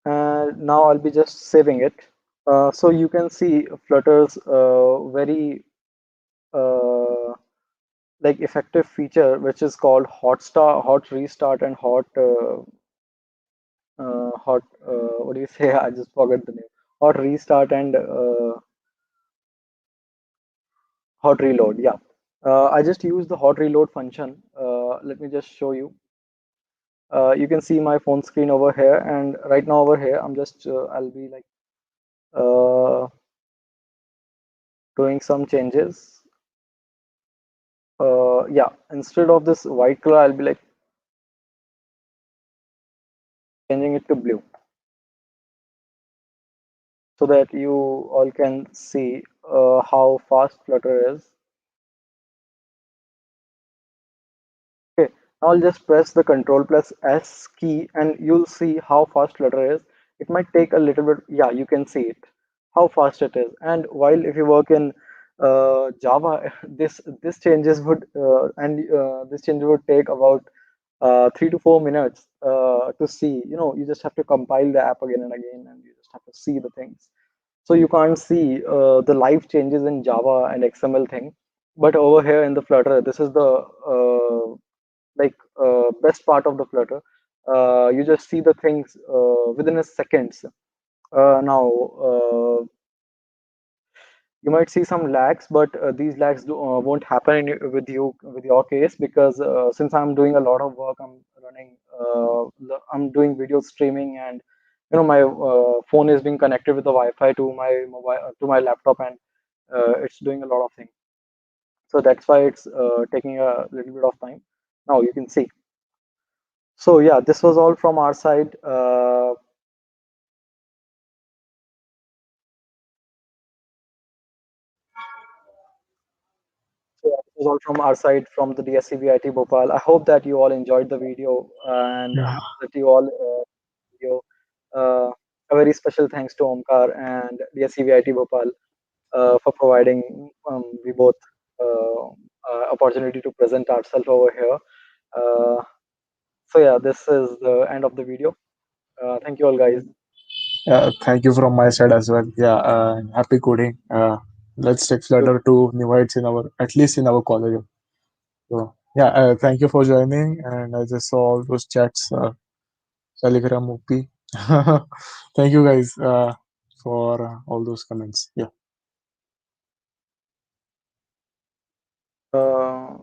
and now I'll be just saving it. So you can see Flutter's very uh, like effective feature, which is called hot restart, and hot what do you say? I just forgot the name. Hot restart and hot reload. Yeah, I just use the hot reload function. Let me just show you. You can see my phone screen over here, and right now over here, I'm just I'll be like uh, doing some changes. Yeah, instead of this white color, I'll be like changing it to blue, so that you all can see how fast Flutter is. Okay, now I'll just press the Control plus S key, and you'll see how fast Flutter is. It might take a little bit. Yeah, you can see it, how fast it is. And while if you work in Java, this changes would and this change would take about 3 to 4 minutes to see. You know, you just have to compile the app again and again, and you just have to see the things. So you can't see the live changes in Java and XML thing. But over here in the Flutter, this is the best part of the Flutter. You just see the things within a seconds. Now you might see some lags, but these lags won't happen with you with your case, because since I'm doing a lot of work, I'm doing video streaming, and my phone is being connected with the Wi-Fi to my mobile to my laptop, and it's doing a lot of things. So that's why it's taking a little bit of time. Now you can see. So yeah, this was all from our side. So yeah, this was all from our side from the DSCVIT Bhopal. I hope that you all enjoyed the video, and I Yeah, hope that you all video. Uh, a very special thanks to Omkar and DSCVIT Bhopal for providing we both opportunity to present ourselves over here. Uh, so yeah, this is the end of the video. Thank you all, guys. thank you from my side as well. Yeah, happy coding. Let's take Thank you. Flutter to new heights in our, at least in our college. So yeah, thank you for joining. And I just saw all those chats. Telegram OP. Thank you guys for all those comments. Yeah. Uh,